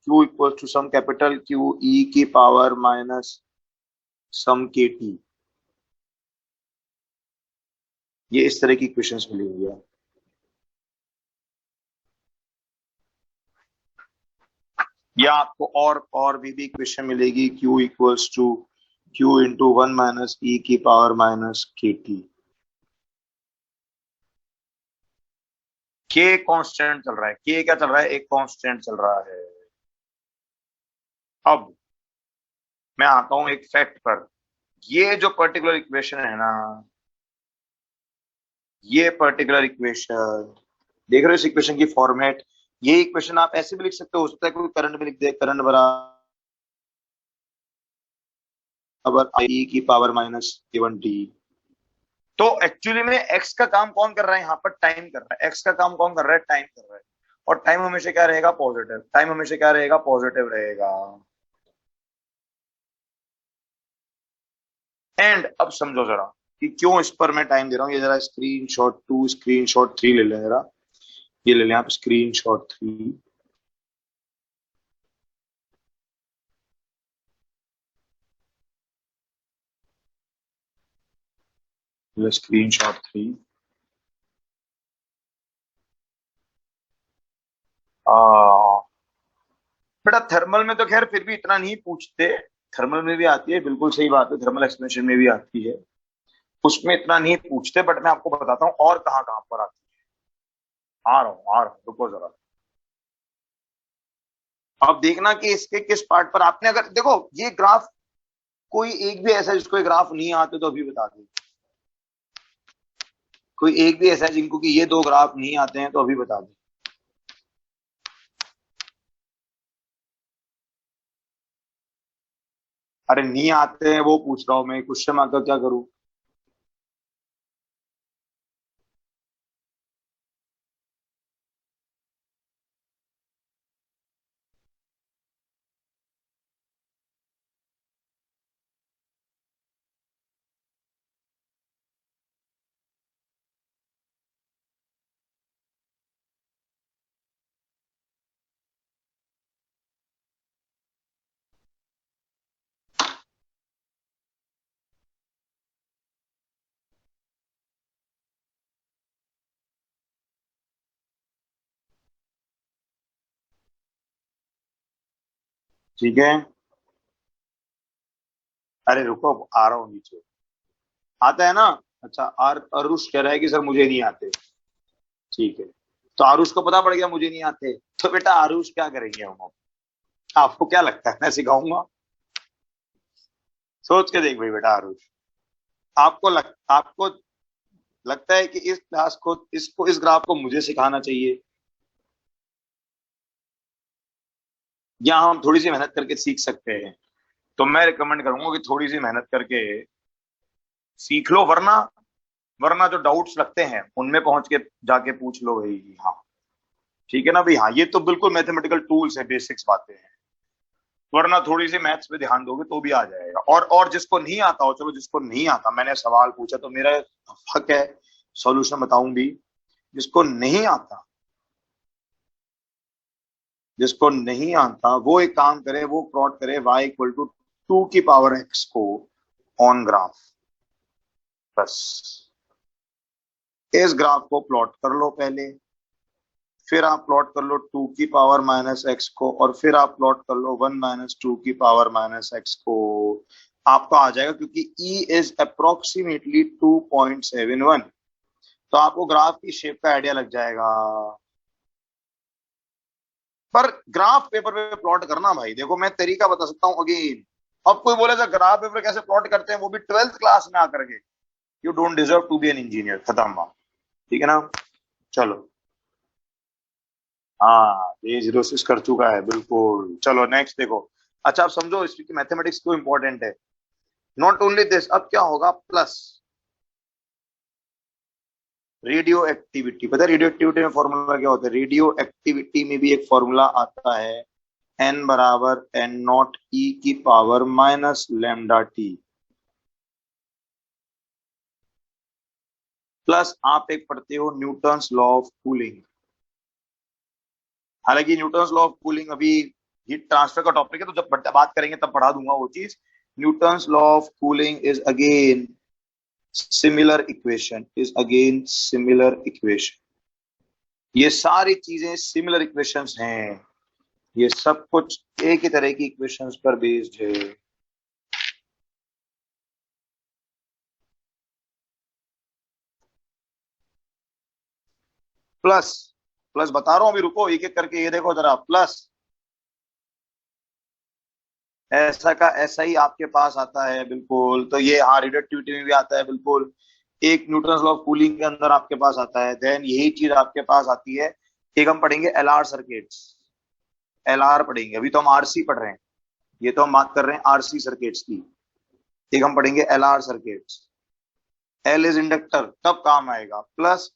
Q equal to some capital Q e की पावर माइनस सम के टी, ये इस तरह की इक्वेशंस मिलेंगी। या आपको और भी इक्वेशन मिलेगी, Q equals to Q into 1 - e की power minus k t. K constant चल रहा है, के क्या चल रहा है, एक कांस्टेंट चल रहा है। अब मैं आता हूं एक फैक्ट पर, ये जो पर्टिकुलर इक्वेशन है ना, ये पर्टिकुलर इक्वेशन देख रहे हो, इस इक्वेशन की फॉर्मेट, ये इक्वेशन आप ऐसे भी लिख सकते हो सकता है कोई करंट भी लिख दे, करंट बराबर आई की पावर माइनस 1 टी। तो एक्चुअली में एक्स का काम कौन कर रहा है यहाँ पर? टाइम कर रहा है। एक्स का काम कौन कर रहा है? टाइम कर रहा है। और टाइम हमेशा क्या रहेगा? पॉजिटिव। टाइम हमेशा क्या रहेगा? पॉजिटिव रहेगा। एंड अब समझो जरा कि क्यों इस पर मैं टाइम दे रहा हूँ। ये जरा स्क्रीन शॉट 3 ले लें जरा। ये ले लें आप स्क्रीन शॉट 3। Screen shot 3। बेटा थर्मल में तो खैर फिर भी इतना नहीं पूछते। थर्मल में भी आती है, बिल्कुल सही बात है, थर्मल एक्सपेंशन में भी आती है, उसमें इतना नहीं पूछते। बट मैं आपको बताता हूँ और कहाँ कहाँ पर आती है। आ रहा हूँ, रुको जरा। अब देखना कि इसके किस पार्ट पर आपने, अगर देखो ये ग्राफ, कोई एक भी ऐसा जिसको ये ग्राफ नहीं आते तो अभी बता दे। कोई एक भी ऐसा है जिनको कि ये दो ग्राफ नहीं आते हैं तो अभी बता दे। अरे नहीं आते हैं वो पूछ रहा हूं मैं, क्वेश्चन आकर क्या करूं? ठीक है। अरे रुको, आ रहा हूँ नीचे। आता है ना? अच्छा, आरुष कह रहा है कि सर मुझे नहीं आते। ठीक है, तो आरुष को पता पड़ गया मुझे नहीं आते, तो बेटा आरुष क्या करेंगे हम? आपको क्या लगता है मैं सिखाऊंगा? सोच के देख भाई बेटा आरुष। आपको लगता है कि इस क्लास को, इस ग्राफ को मुझे सिखाना चाहिए, या हम थोड़ी सी मेहनत करके सीख सकते हैं? तो मैं रिकमेंड करूंगा कि थोड़ी सी मेहनत करके सीख लो, वरना वरना जो डाउट्स लगते हैं उनमें पहुंच के जाके पूछ लो भाई। हाँ ठीक है ना भाई? हाँ, ये तो बिल्कुल मैथमेटिकल टूल्स है, बेसिक्स बातें हैं। वरना थोड़ी सी मैथ्स पे ध्यान दोगे तो भी आ जाएगा। और जिसको नहीं आता हो, चलो जिसको नहीं आता, मैंने सवाल पूछा तो मेरा हक है सॉल्यूशन बताऊं भी। जिसको नहीं आता, जिसको नहीं आता वो एक काम करे, वो प्लॉट करे y = 2 की पावर x को ऑन ग्राफ। बस इस ग्राफ को प्लॉट कर लो पहले, फिर आप प्लॉट कर लो 2 की पावर - x को, और फिर आप प्लॉट कर लो 1 - 2 की पावर - x को। आपको आ जाएगा, क्योंकि e इज अप्रोक्सीमेटली 2.71। तो आपको ग्राफ की शेप का आइडिया लग जाएगा। पर ग्राफ पेपर पे प्लॉट करना भाई, देखो मैं तरीका बता सकता हूँ अगेन। अब कोई बोले ग्राफ पेपर कैसे प्लॉट करते हैं, वो भी 12th क्लास में आकर के, you don't deserve to be an engineer. खत्म बात। ठीक है ना? चलो। हाँ, ये 06 कर चुका है बिल्कुल। चलो नेक्स्ट देखो। अच्छा, आप समझो इसकी मैथमेटिक्स क्यों इंपॉर्टेंट है। नॉट ओनली दिस, अब क्या होगा प्लस रेडियो एक्टिविटी। पता है रेडियो एक्टिविटी में फॉर्मूला क्या होता है? रेडियो एक्टिविटी में भी एक फॉर्मूला आता है, n बराबर n0 e की पावर - λt। प्लस आप एक पढ़ते हो न्यूटन्स लॉ ऑफ कूलिंग। हालांकि न्यूटन्स लॉ ऑफ कूलिंग अभी हीट ट्रांसफर का टॉपिक है, तो जब बात करेंगे तब पढ़ा दूंगा वो चीज। Newton's law of cooling is again similar equation. ये सारी चीजें सिमिलर इक्वेशंस हैं। ये सब कुछ एक ही तरह की इक्वेशंस पर बेस्ड है। प्लस प्लस बता रहा हूं अभी, रुको एक एक करके ये देखो जरा। प्लस ऐसा का ऐसा ही आपके पास आता है बिल्कुल। तो ये हाँ रिडक्टिविटी में भी आता है बिल्कुल। एक न्यूटन लॉ ऑफ कूलिंग के अंदर आपके पास आता है। देन यही चीज आपके पास आती है। एक हम पढ़ेंगे एलआर सर्किट्स। एलआर पढ़ेंगे, अभी तो हम आरसी पढ़ रहे हैं। ये तो हम बात कर रहे हैं आरसी सर्किट्स की। एक हम पढ़ेंगे LR circuits. L is inductor, तब काम आएगा। प्लस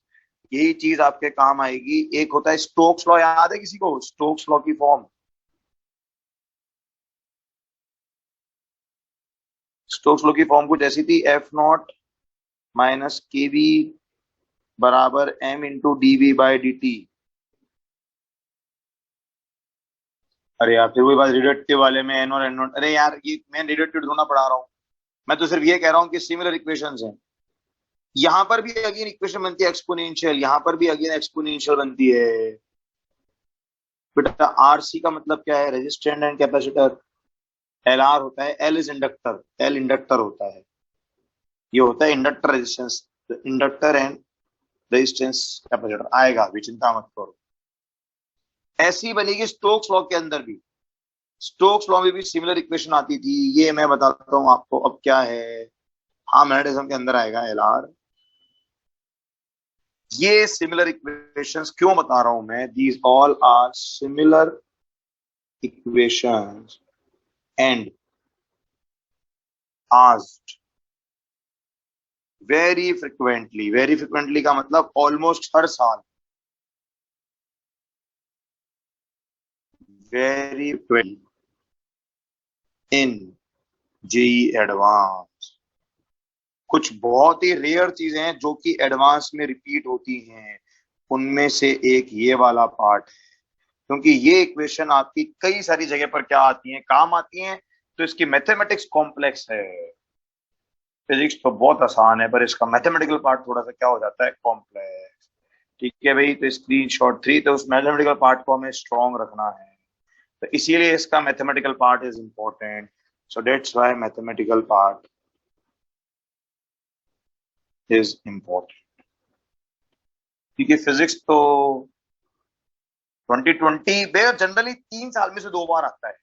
यही चीज आपके काम आएगी, एक होता है स्टोक्स लॉ, याद है किसी को स्टोक्स लॉ की फॉर्म? स्टोक्स लॉ की फॉर्म कुछ ऐसी थी, F naught minus k b बराबर m into d v by d t. अरे यार फिर वही बात रिडक्टिव वाले में एन और एन नॉट, अरे यार ये मैं रिडक्टिव थोड़ा पढ़ा रहा हूँ, मैं तो सिर्फ ये कह रहा हूँ कि सिमिलर इक्वेशंस हैं। यहां पर भी अगेन इक्वेशन बनती है एक्सपोनेंशियल, यहां पर भी अगेन एक्सपोनेंशियल बनती है। बेटा आरसी का मतलब क्या है? Resistance and capacitor. L R होता है, L is inductor, L inductor होता है, ये होता है inductor resistance. Inductor and resistance capacitor आएगा भी, चिंता मत करो। ऐसी बनेगी स्टोक्स लॉ के अंदर भी। स्टोक्स लॉ में भी सिमिलर इक्वेशन आती थी, ये मैं बताता हूं आपको अब क्या है। हाँ मैग्नेटिज्म के अंदर आएगा एल आर। ये सिमिलर इक्वेशंस क्यों बता रहा हूं मैं, these all are similar equations and asked very frequently. Very frequently का मतलब ऑलमोस्ट हर साल, very frequently in JEE advance. कुछ बहुत ही रेयर चीजें हैं जो कि एडवांस में रिपीट होती हैं, उनमें से एक ये वाला पार्ट है। क्योंकि ये इक्वेशन आपकी कई सारी जगह पर क्या आती हैं, काम आती हैं, तो इसकी मैथमेटिक्स कॉम्प्लेक्स है। फिजिक्स तो बहुत आसान है, पर इसका मैथमेटिकल पार्ट थोड़ा सा क्या हो जाता है, कॉम्प्लेक्स। ठीक है भाई, तो स्क्रीन शॉट 3, तो उस मैथमेटिकल पार्ट को हमें स्ट्रॉन्ग रखना है, तो इसीलिए इसका mathematical part is important. So that's why mathematical part is important. क्योंकि फिजिक्स तो 2020 में जनरली 3 साल में से 2 बार आता है,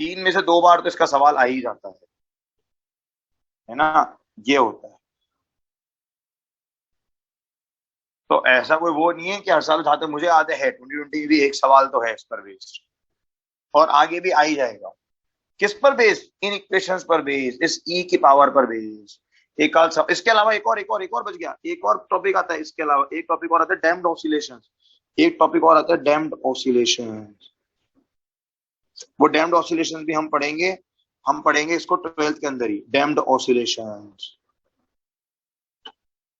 3 में से 2 बार तो इसका सवाल आ ही जाता है ना, ये होता है। तो ऐसा कोई वो नहीं है कि हर साल उठाते, मुझे याद है 2020 में भी एक सवाल तो है इस पर बेस्ड, और आगे भी आ ही जाएगा। किस पर बेस्ड? इन इक्वेशंस पर बेस्ड, इस ई की पावर पर बेस्ड। एक आध सब इसके अलावा एक और बच गया, एक और टॉपिक आता है इसके अलावा, एक टॉपिक और आता है डैम्प्ड ऑसिलेशन। एक टॉपिक और आता है डैम्प्ड ऑसिलेशन। वो डैम्प्ड ऑसिलेशन भी हम पढ़ेंगे इसको 12th के अंदर ही, डैम्प्ड ऑसिलेशन।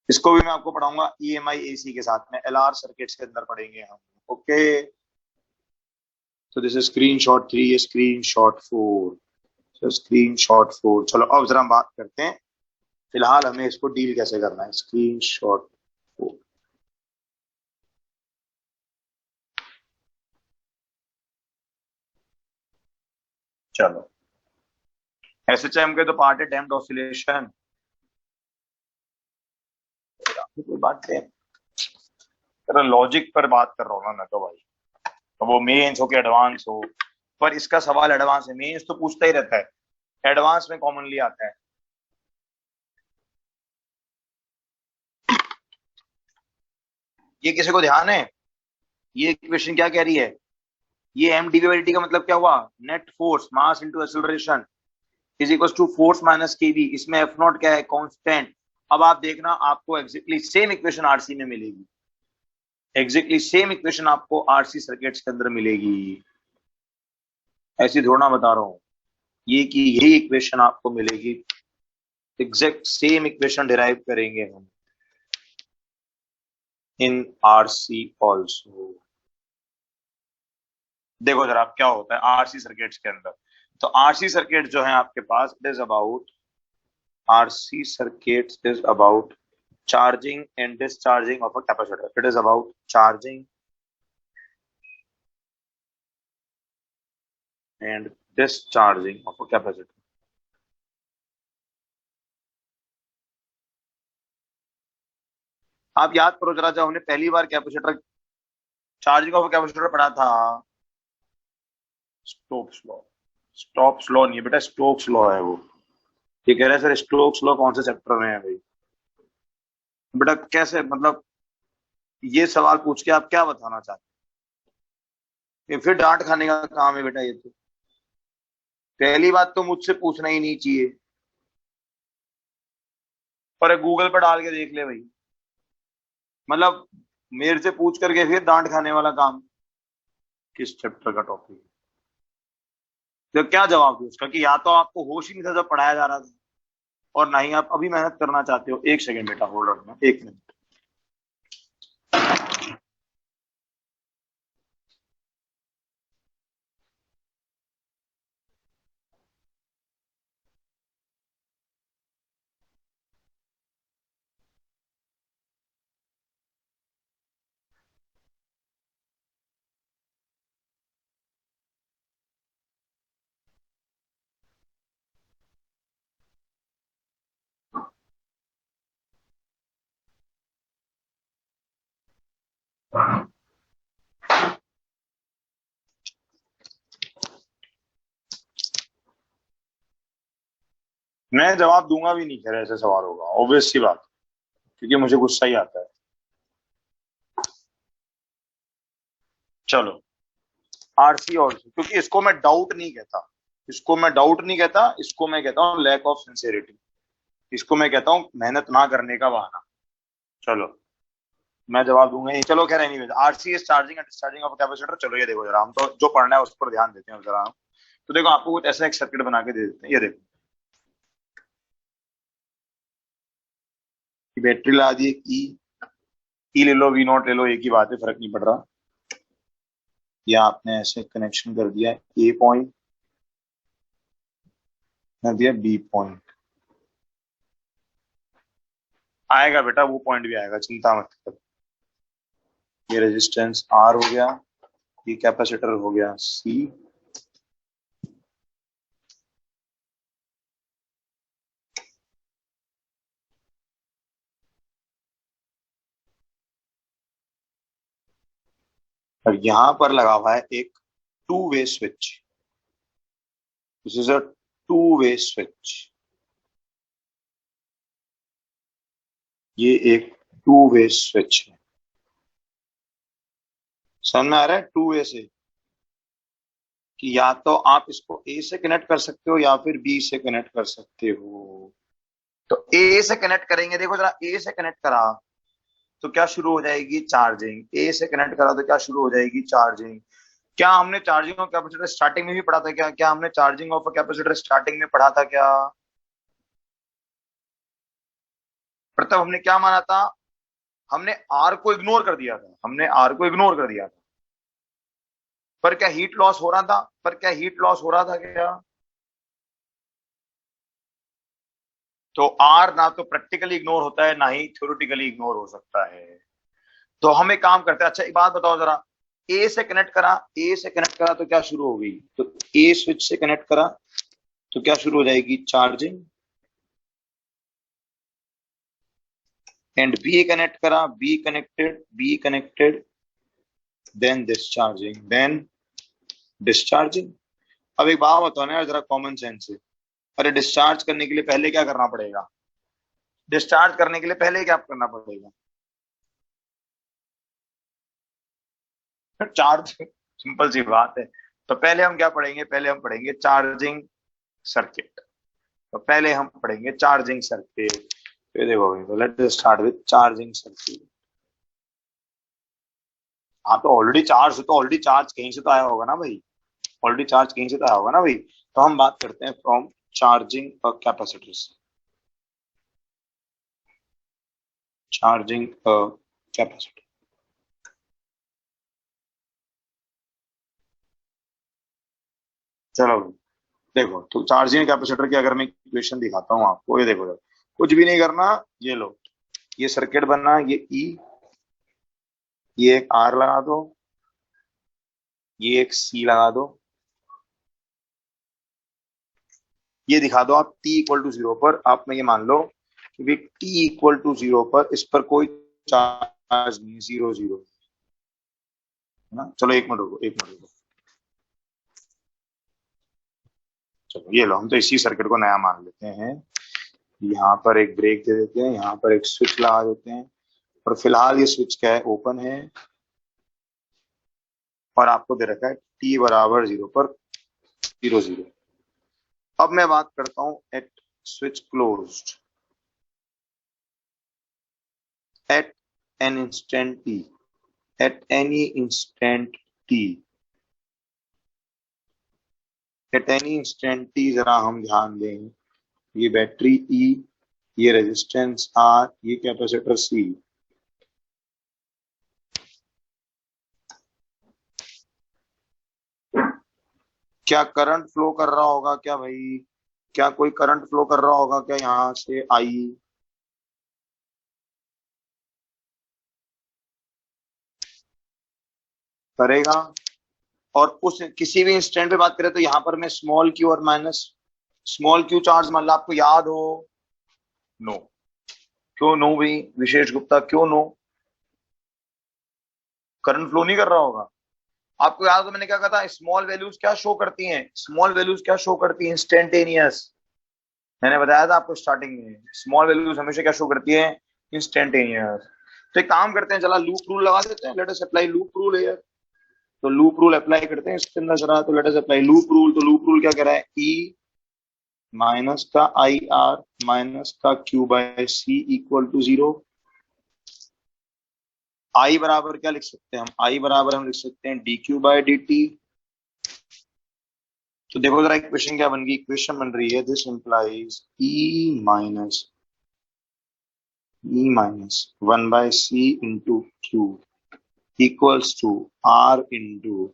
इसको भी मैं आपको पढ़ाऊंगा ईएमआई एसी के साथ में, एलआर सर्किट्स के अंदर पढ़ेंगे हम। ओके, तो दिस इज स्क्रीन शॉट 3, ये स्क्रीन शॉट 4। तो स्क्रीन शॉट 4, चलो अब जरा हम बात करते हैं फिलहाल हमें इसको डील कैसे करना है। स्क्रीन शॉट 4, चलो एसएचएम के तो पार्ट है डैम्प्ड ऑसिलेशन, कोई बात नहीं, तेरा लॉजिक पर बात कर रहा हूँ ना मैं तो भाई, तो वो मेंस हो के एडवांस हो, पर इसका सवाल एडवांस है, मेंस तो पूछता ही रहता है, एडवांस में कॉमनली आता है। ये किसी को ध्यान है, ये इक्वेशन क्या कह रही है? ये एम डीवी का मतलब क्या हुआ, net force mass into acceleration is equal to force minus k b. इसमें एफ नॉट क्या है, कांस्टेंट। अब आप देखना आपको एग्जैक्टली सेम इक्वेशन आरसी में मिलेगी, एग्जैक्टली सेम इक्वेशन आपको आरसी सर्किट्स के अंदर मिलेगी। ऐसी थोड़ा बता रहा हूं, ये कि यही इक्वेशन आपको मिलेगी, एग्जैक्ट सेम इक्वेशन डिराइव करेंगे हम इन आरसी ऑल्सो। देखो जरा क्या होता है आरसी सर्किट्स के अंदर। तो आरसी सर्किट जो है आपके पास, it is about, RC circuits is about charging and discharging of a capacitor. It is about charging and discharging of a capacitor. आप याद करो जरा, जब हमने पहली बार कैपेसिटर, चार्जिंग ऑफ कैपेसिटर पढ़ा था, स्टोक्स लॉ, स्टोक्स लॉ नहीं है बेटा, स्टोक्स लॉ है वो। ये कह रहे हैं सर स्टोक्स लॉ कौन से चैप्टर में है भाई? बेटा कैसे मतलब, ये सवाल पूछ के आप क्या बताना चाहते हैं? ये फिर डांट खाने का काम है बेटा, ये तो पहली बात तो मुझसे पूछना ही नहीं चाहिए। पर गूगल पर डाल के देख ले भाई, मतलब मेरे से पूछ करके फिर डांट खाने वाला काम। किस चैप्टर का टॉपिक? तो क्या जवाब दूं उसका कि या तो आपको होश ही नहीं था जब पढ़ाया जा रहा था, और ना ही आप अभी मेहनत करना चाहते हो। एक सेकंड बेटा, होल्ड रखना, एक मिनट। मैं जवाब दूंगा भी नहीं, खैर ऐसे सवाल होगा, ऑब्वियस सी बात, क्योंकि मुझे गुस्सा ही आता है। चलो, आरसी और क्योंकि इसको मैं डाउट नहीं कहता, इसको मैं डाउट नहीं कहता, इसको मैं कहता हूँ लैक ऑफ सिंसियरिटी, इसको मैं कहता हूँ मेहनत ना करने का बहाना। चलो, मैं जवाब दूंगा ही। चलो खैर, anyways, RC is charging and discharging of capacitor. चलो ये देखो जरा, हम तो जो पढ़ना है उस पर ध्यान देते हैं जरा हम। तो देखो, आपको कुछ ऐसा एक सर्किट बना के दे देते हैं, ये देखो, बैटरी ला दी, ई ले लो, वी नॉट ले लो, एक ही बात है, फर्क नहीं पड़ रहा। या आपने ऐसे कनेक्शन कर दिया, ए पॉइंट कर दिया, बी पॉइंट, आएगा बेटा, वो पॉइंट भी आएगा, चिंता मत कर। ये रेजिस्टेंस आर हो गया, ये कैपेसिटर हो गया सी, और यहां पर लगा हुआ है एक two way switch. This is a two way switch, ये एक टू वे स्विच है। समझ में आ रहा है? टू वे से कि या तो आप इसको ए से कनेक्ट कर सकते हो या फिर बी से कनेक्ट कर सकते हो। तो ए से कनेक्ट करेंगे, देखो जरा, ए से कनेक्ट करा तो क्या शुरू हो जाएगी? चार्जिंग। ए से कनेक्ट करा तो क्या शुरू हो जाएगी? चार्जिंग। क्या हमने चार्जिंग ऑफ कैपेसिटर स्टार्टिंग में भी पढ़ा था? क्या क्या हमने चार्जिंग ऑफ कैपेसिटर स्टार्टिंग में पढ़ा था क्या? प्रथम हमने क्या माना था? हमने आर को इग्नोर कर दिया था, हमने आर को इग्नोर कर दिया था। पर क्या हीट लॉस हो रहा था? पर क्या हीट लॉस हो रहा था क्या? तो आर ना तो प्रैक्टिकली इग्नोर होता है, ना ही थ्योरेटिकली इग्नोर हो सकता है। तो हम एक काम करते हैं, अच्छा एक बात बताओ जरा, ए से कनेक्ट करा, ए से कनेक्ट करा तो क्या शुरू हो गई? तो ए स्विच से कनेक्ट करा तो क्या शुरू हो जाएगी? चार्जिंग। एंड बी कनेक्ट करा, B connected, then discharging, then discharging. अब एक बात बताओ ना यार, जरा कॉमन सेंस से, अरे डिस्चार्ज करने के लिए पहले क्या करना पड़ेगा? डिस्चार्ज करने के लिए पहले क्या करना पड़ेगा? चार्ज, सिंपल सी बात है। तो पहले हम क्या पढ़ेंगे? पहले हम पढ़ेंगे चार्जिंग सर्किट। तो पहले हम पढ़ेंगे चार्जिंग सर्किट। तो देखो भाई, तो let start with charging circuit. हाँ, तो ऑलरेडी चार्ज, तो ऑलरेडी चार्ज कहीं से तो आया होगा ना भाई, ऑलरेडी चार्ज कहीं से तो आया होगा ना भाई। तो हम बात करते हैं फ्रॉम चार्जिंग कैपेसिटर से, चार्जिंग कैपेसिटर। चलो देखो, तो चार्जिंग कैपेसिटर की अगर मैं इक्वेशन दिखाता हूँ आपको, ये देखो, कुछ भी नहीं करना, ये लो, ये सर्किट बनना, ये ई, ये एक आर लगा दो, ये एक सी लगा दो, ये दिखा दो आप टी इक्वल टू जीरो पर। आप में ये मान लो कि टी इक्वल टू जीरो पर इस पर कोई चार्ज नहीं, जीरो जीरो है ना। चलो एक मिनट रुको, एक मिनट रुको। चलो ये लो, हम तो इसी सर्किट को नया मान लेते हैं। यहाँ पर एक ब्रेक दे देते हैं, यहाँ पर एक स्विच लगा देते हैं, और फिलहाल ये स्विच क्या है? ओपन है। और आपको दे रखा है टी बराबर जीरो पर, जीरो जीरो। अब मैं बात करता हूं at switch closed. at an instant t, at any instant t, at any instant t जरा हम ध्यान दें, ये बैटरी E, ये रेजिस्टेंस R, ये कैपेसिटर C। क्या करंट फ्लो कर रहा होगा क्या भाई? क्या कोई करंट फ्लो कर रहा होगा क्या यहां से आई? करेगा। और उस किसी भी इंस्टेंट पे बात करें तो यहां पर मैं स्मॉल क्यू और माइनस स्मॉल क्यू चार्ज मान लो, आपको याद हो। नो। क्यों नो भाई विशेष गुप्ता, क्यों नो? करंट फ्लो नहीं कर रहा होगा। आपको याद हो मैंने क्या कहा था, स्मॉल वैल्यूज क्या शो करती हैं? स्मॉल वैल्यूज क्या शो करती हैं? इंस्टेंटेनियस। मैंने बताया था आपको स्टार्टिंग में, स्मॉल वैल्यूज हमेशा क्या शो करती है? इंस्टेंटेनियस। तो एक काम करते हैं, चला लूप रूल लगा देते हैं, late us apply loop rule है। तो लूप रूल अप्लाई करते हैं इसके अंदर जरा, तो let us apply loop rule. तो लूप रूल क्या कह रहा है? ई माइनस का आई आर माइनस का Q by C equal to 0। I बराबर क्या लिख सकते हैं हम? आई बराबर हम लिख सकते हैं d Q by d t. तो देखो जरा इक्वेशन क्या बन गई, इक्वेशन बन रही है this implies E minus 1/c into Q equals to R into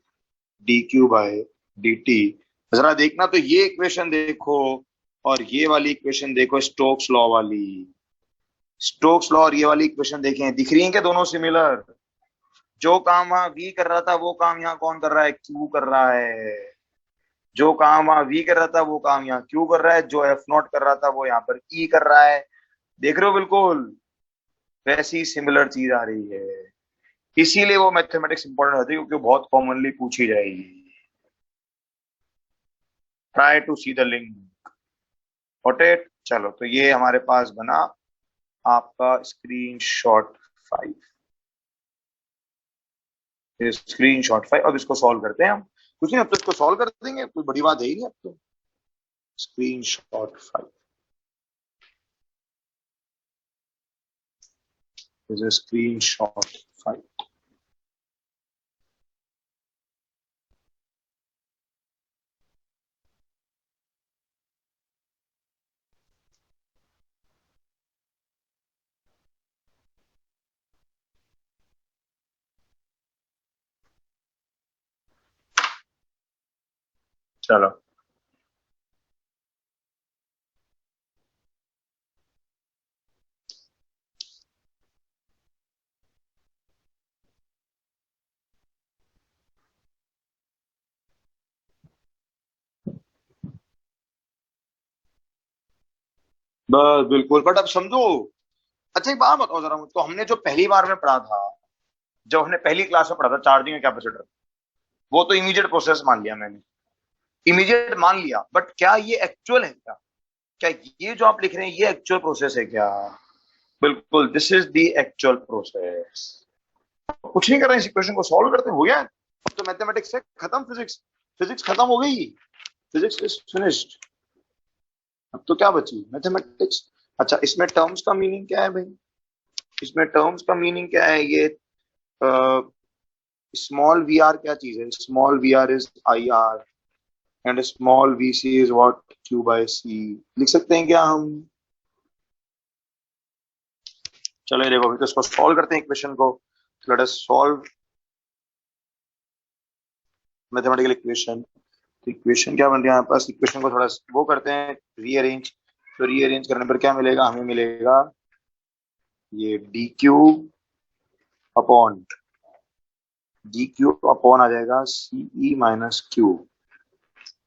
d Q by d t. जरा देखना, तो ये इक्वेशन देखो और ये वाली इक्वेशन देखो, स्टोक्स लॉ वाली। स्टोक्स लॉ और ये वाली इक्वेशन देखें, दिख रही है क्या दोनों सिमिलर? जो काम वहां वी कर रहा था वो काम यहाँ कौन कर रहा है? क्यू कर रहा है। जो काम वहां वी कर रहा था वो काम यहाँ क्यू कर रहा है। जो एफ नॉट कर रहा था वो यहाँ पर ई कर रहा है। देख रहे हो? बिल्कुल वैसी सिमिलर चीज आ रही है। इसीलिए वो मैथमेटिक्स इंपॉर्टेंट होती है, क्योंकि बहुत कॉमनली पूछी जाएगी। Try to see the link. Got it? चलो, तो ये हमारे पास बना आपका स्क्रीनशॉट 5। स्क्रीनशॉट 5। अब इसको सॉल्व करते हैं हम। कुछ नहीं, अब तो इसको सॉल्व कर देंगे, कोई बड़ी बात है ही नहीं अब तो। Screenshot 5 is a screenshot 5। चलो, बस बिल्कुल, बट अब समझो। अच्छा एक बात बताओ जरा मुझको, हमने जो पहली बार में पढ़ा था, जब हमने पहली क्लास में पढ़ा था चार्जिंग कैपेसिटर, वो तो इमीडिएट प्रोसेस मान लिया मैंने, इमीडिएट मान लिया। बट क्या ये एक्चुअल है क्या? क्या ये जो आप लिख रहे हैं ये एक्चुअल प्रोसेस है क्या? बिल्कुल, this is the actual process. कुछ नहीं कर रहे हैं, इस इक्वेशन को सॉल्व करते हैं, हो गया। अब तो मैथमेटिक्स से खत्म, फिजिक्स फिजिक्स खत्म हो गई। Physics is finished. अब तो क्या बची? मैथमेटिक्स। अच्छा, इसमें टर्म्स का मीनिंग क्या है भाई? इसमें टर्म्स का मीनिंग क्या है? ये स्मॉल वी आर क्या चीज है? Small V R is I R and small V C is what? Q by C. लिख सकते हैं क्या हम? चलो ये देखो, अभी तो इसको सॉल्व करते हैं इक्वेशन को। Let us solve mathematical equation. तो इक्वेशन क्या बन रही है हमारे पास? इक्वेशन को थोड़ा वो करते हैं रीअरेंज। तो रीअरेंज करने पर क्या मिलेगा? हमें मिलेगा ये डी क्यू अपॉन आ जाएगा सीई माइनस क्यू।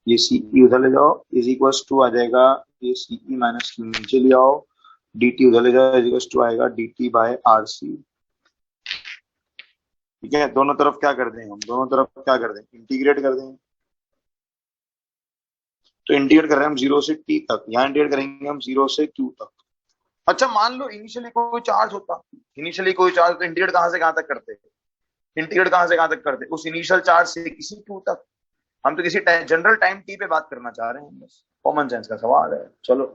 ये सीई उधर ले जाओ, इज इक्वल टू आ जाएगा ये सीई माइनस क्यू नीचे ले आओ, डी टी उधर ले जाओ, इज इक्वल टू आएगा d t by R C. ठीक है, दोनों तरफ क्या कर दें हम? दोनों तरफ क्या कर दें? इंटीग्रेट कर दें। तो इंटीग्रेट कर रहे हैं हम 0 से टी तक, यहाँ इंटीग्रेट करेंगे हम 0 से क्यू तक। अच्छा मान लो इनिशियली कोई चार्ज होता, इनिशियली कोई चार्ज, तो इंटीग्रेट कहां से कहां तक करते? इंटीग्रेट कहां से कहां तक करते? उस इनिशियल चार्ज से किसी क्यू तक। हम तो किसी जनरल टाइम टी पे बात करना चाह रहे हैं, बस कॉमन सेंस का सवाल है। चलो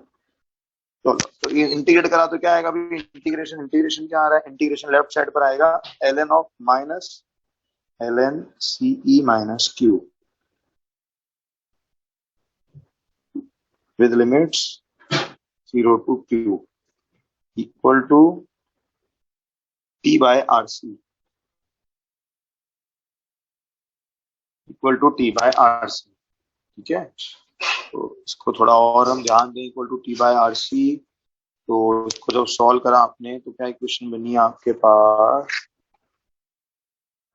चलो तो ये इंटीग्रेट करा तो क्या आएगा अभी, इंटीग्रेशन इंटीग्रेशन क्या आ रहा है, इंटीग्रेशन लेफ्ट साइड पर आएगा ln of minus ln ce minus Q with limits 0 to q equal to t by rc equal to t by rc। ठीक है, तो इसको थोड़ा और हम ध्यान दें, equal to t by R C. तो इसको जब सॉल्व करा आपने तो क्या इक्वेशन बनी आपके पास,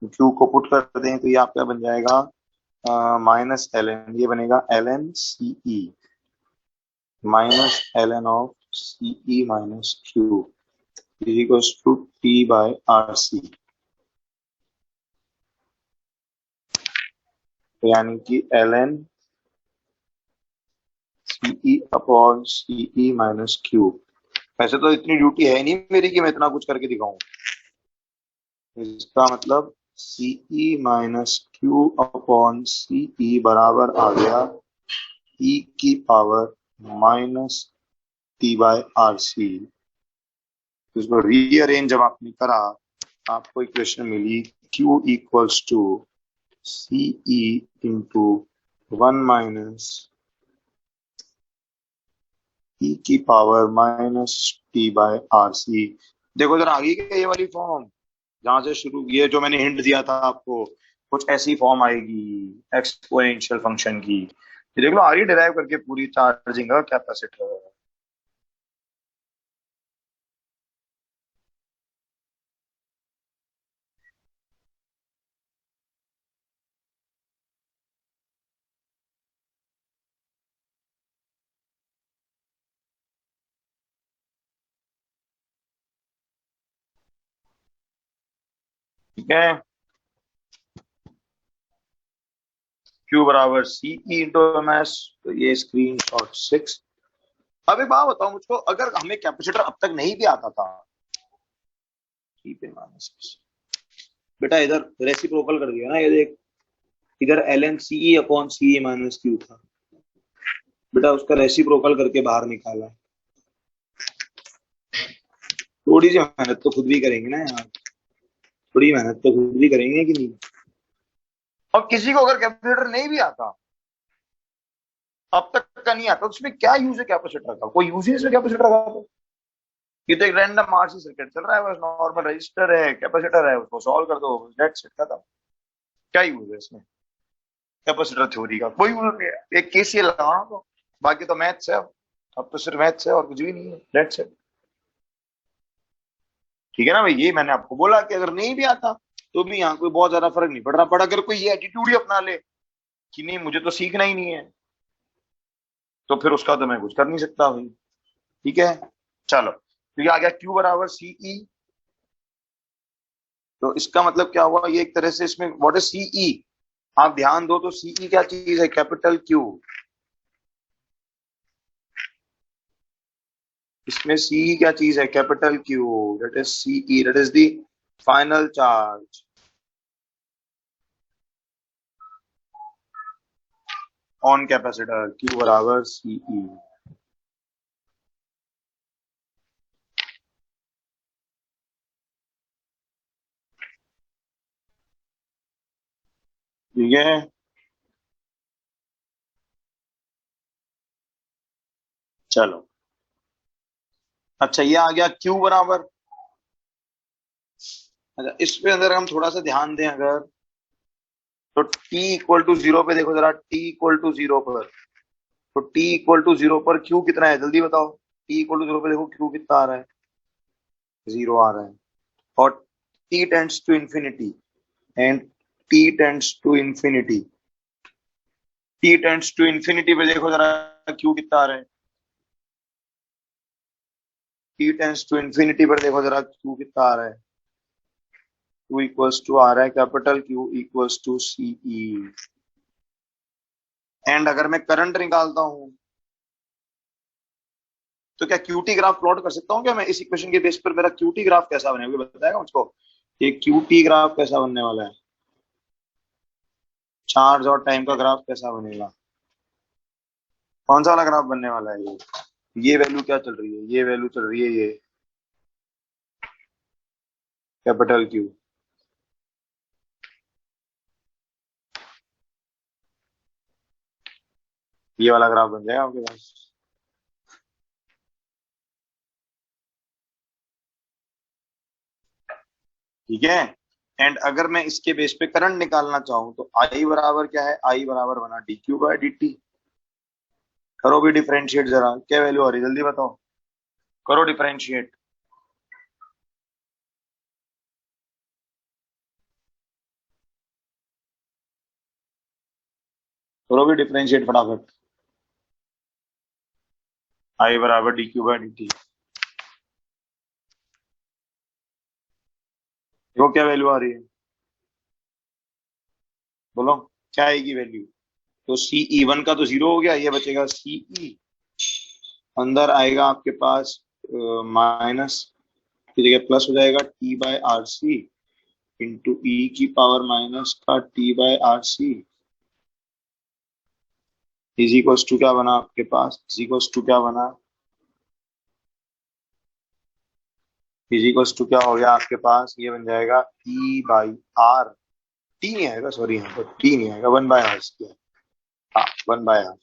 क्यू को पुट कर दें तो ये आपका बन जाएगा माइनस एल एन, ये बनेगा l n C E minus l n of C E minus Q is equals to t by R C, यानी कि l n C upon C minus Q. वैसे तो इतनी ड्यूटी है नहीं मेरी कि मैं इतना कुछ करके दिखाऊं, इसका मतलब C minus Q upon C बराबर आ गया ई की power minus T by R C. इसको रीअरेंज जब आपने करा आपको इक्वेशन मिली Q equals to C into 1 minus E की power minus T by R C. देखो जरा आगे क्या ये वाली फॉर्म जहां से शुरू किए, जो मैंने हिंट दिया था आपको, कुछ ऐसी फॉर्म आएगी एक्सपोनेंशियल फंक्शन की। ये देख लो आ रही डिराइव करके पूरी चार्जिंग का कैपेसिटर। ठीक है, Q बराबर सी इंटू एम एस। तो ये स्क्रीन शॉट 6। अब एक बात बताओ मुझको, अगर हमें कैपेसिटर अब तक नहीं भी आता था, पे माइनस बेटा इधर रेसिप्रोकल कर दिया ना, ये देख इधर L n C upon C minus Q था बेटा, उसका रेसिप्रोकल करके बाहर निकाला। थोड़ी सी मेहनत तो खुद भी करेंगे ना यार, थोड़ी मेहनत तो खुद भी करेंगे कि नहीं। अब किसी को अगर कैपेसिटर नहीं भी आता, अब तक का नहीं आता, उसमें क्या यूज है कैपेसिटर का, कोई यूज ही नहीं कैपेसिटर का। तो ये तो एक रैंडम आरसी सर्किट चल रहा है, बस नॉर्मल रजिस्टर है कैपेसिटर है, उसको सॉल्व कर दो, दैट्स इट, खत्म। क्या यूज है इसमें कैपेसिटर थ्योरी का, कोई यूज नहीं है। एक केसीएल लगाना तो, बाकी तो मैथ्स है। अब तो सिर्फ मैथ्स है और कुछ भी नहीं है, दैट्स इट। ठीक है ना भाई, ये मैंने आपको बोला कि अगर नहीं भी आता तो भी यहाँ कोई बहुत ज्यादा फर्क नहीं पड़ रहा, पर अगर कोई ये एटीट्यूड ही अपना ले कि नहीं मुझे तो सीखना ही नहीं है, तो फिर उसका तो मैं कुछ कर नहीं सकता भाई। ठीक है, चलो तो ये आ गया Q बराबर सीई। तो इसका मतलब क्या हुआ, ये एक तरह से इसमें व्हाट इज सीई, आप ध्यान दो तो सीई क्या चीज है, कैपिटल क्यू। इसमें सीई क्या चीज है, capital Q, that is C E, that is the final charge on capacitor, Q बराबर सीई। ठीक है, चलो अच्छा ये आ गया Q बराबर। अच्छा इसके अंदर हम थोड़ा सा ध्यान दें अगर, तो t इक्वल टू जीरो पे देखो जरा, t इक्वल टू जीरो पर, तो t इक्वल टू जीरो पर Q कितना है जल्दी बताओ। t इक्वल टू जीरो पे देखो Q कितना आ रहा है, जीरो आ रहा है। और t tends to infinity and t tends to infinity, t tends to infinity पे देखो जरा Q कितना आ रहा है, t टेंड्स टू इंफिनिटी पर देखो जरा Q कितना आ रहा है, Q इक्वल्स टू आ रहा है capital Q equals to C E. And अगर मैं करंट निकालता हूं तो क्या क्यूटी ग्राफ प्लॉट कर सकता हूँ क्या मैं इस इक्वेशन के बेस पर, मेरा क्यूटी ग्राफ कैसा बनेगा बताएगा मुझको, ये क्यूटी ग्राफ कैसा बनने वाला है, चार्ज और टाइम का ग्राफ कैसा बनेगा, कौन सा वाला ग्राफ बनने वाला है ये। ये वैल्यू क्या चल रही है, ये वैल्यू चल रही है ये कैपिटल क्यू। ये वाला ग्राफ बन जाएगा आपके पास। ठीक है। एंड अगर मैं इसके बेस पे करंट निकालना चाहूं तो आई बराबर क्या है, आई बराबर बना d Q by d t. करो भी डिफरेंशिएट, जरा क्या वैल्यू आ रही है जल्दी बताओ, करो डिफरेंशिएट। करो भी डिफरेंशिएट फटाफट। आई बराबर d Q by d t. देखो क्या वैल्यू आ रही है, बोलो क्या आएगी वैल्यू। तो सीई वन का तो जीरो हो गया, ये बचेगा सीई। अंदर आएगा आपके पास माइनस की जगह प्लस हो जाएगा T by R C into E की पावर माइनस का T by R C is equals to क्या बना आपके पास, इज इक्वल्स टू क्या बना, इज इक्वल्स टू क्या हो गया आपके पास, ये बन जाएगा ई बाई आर। टी नहीं आएगा, सॉरी यहाँ पर टी नहीं आएगा, वन बाय आर स्क्वायर। हाँ, one by R.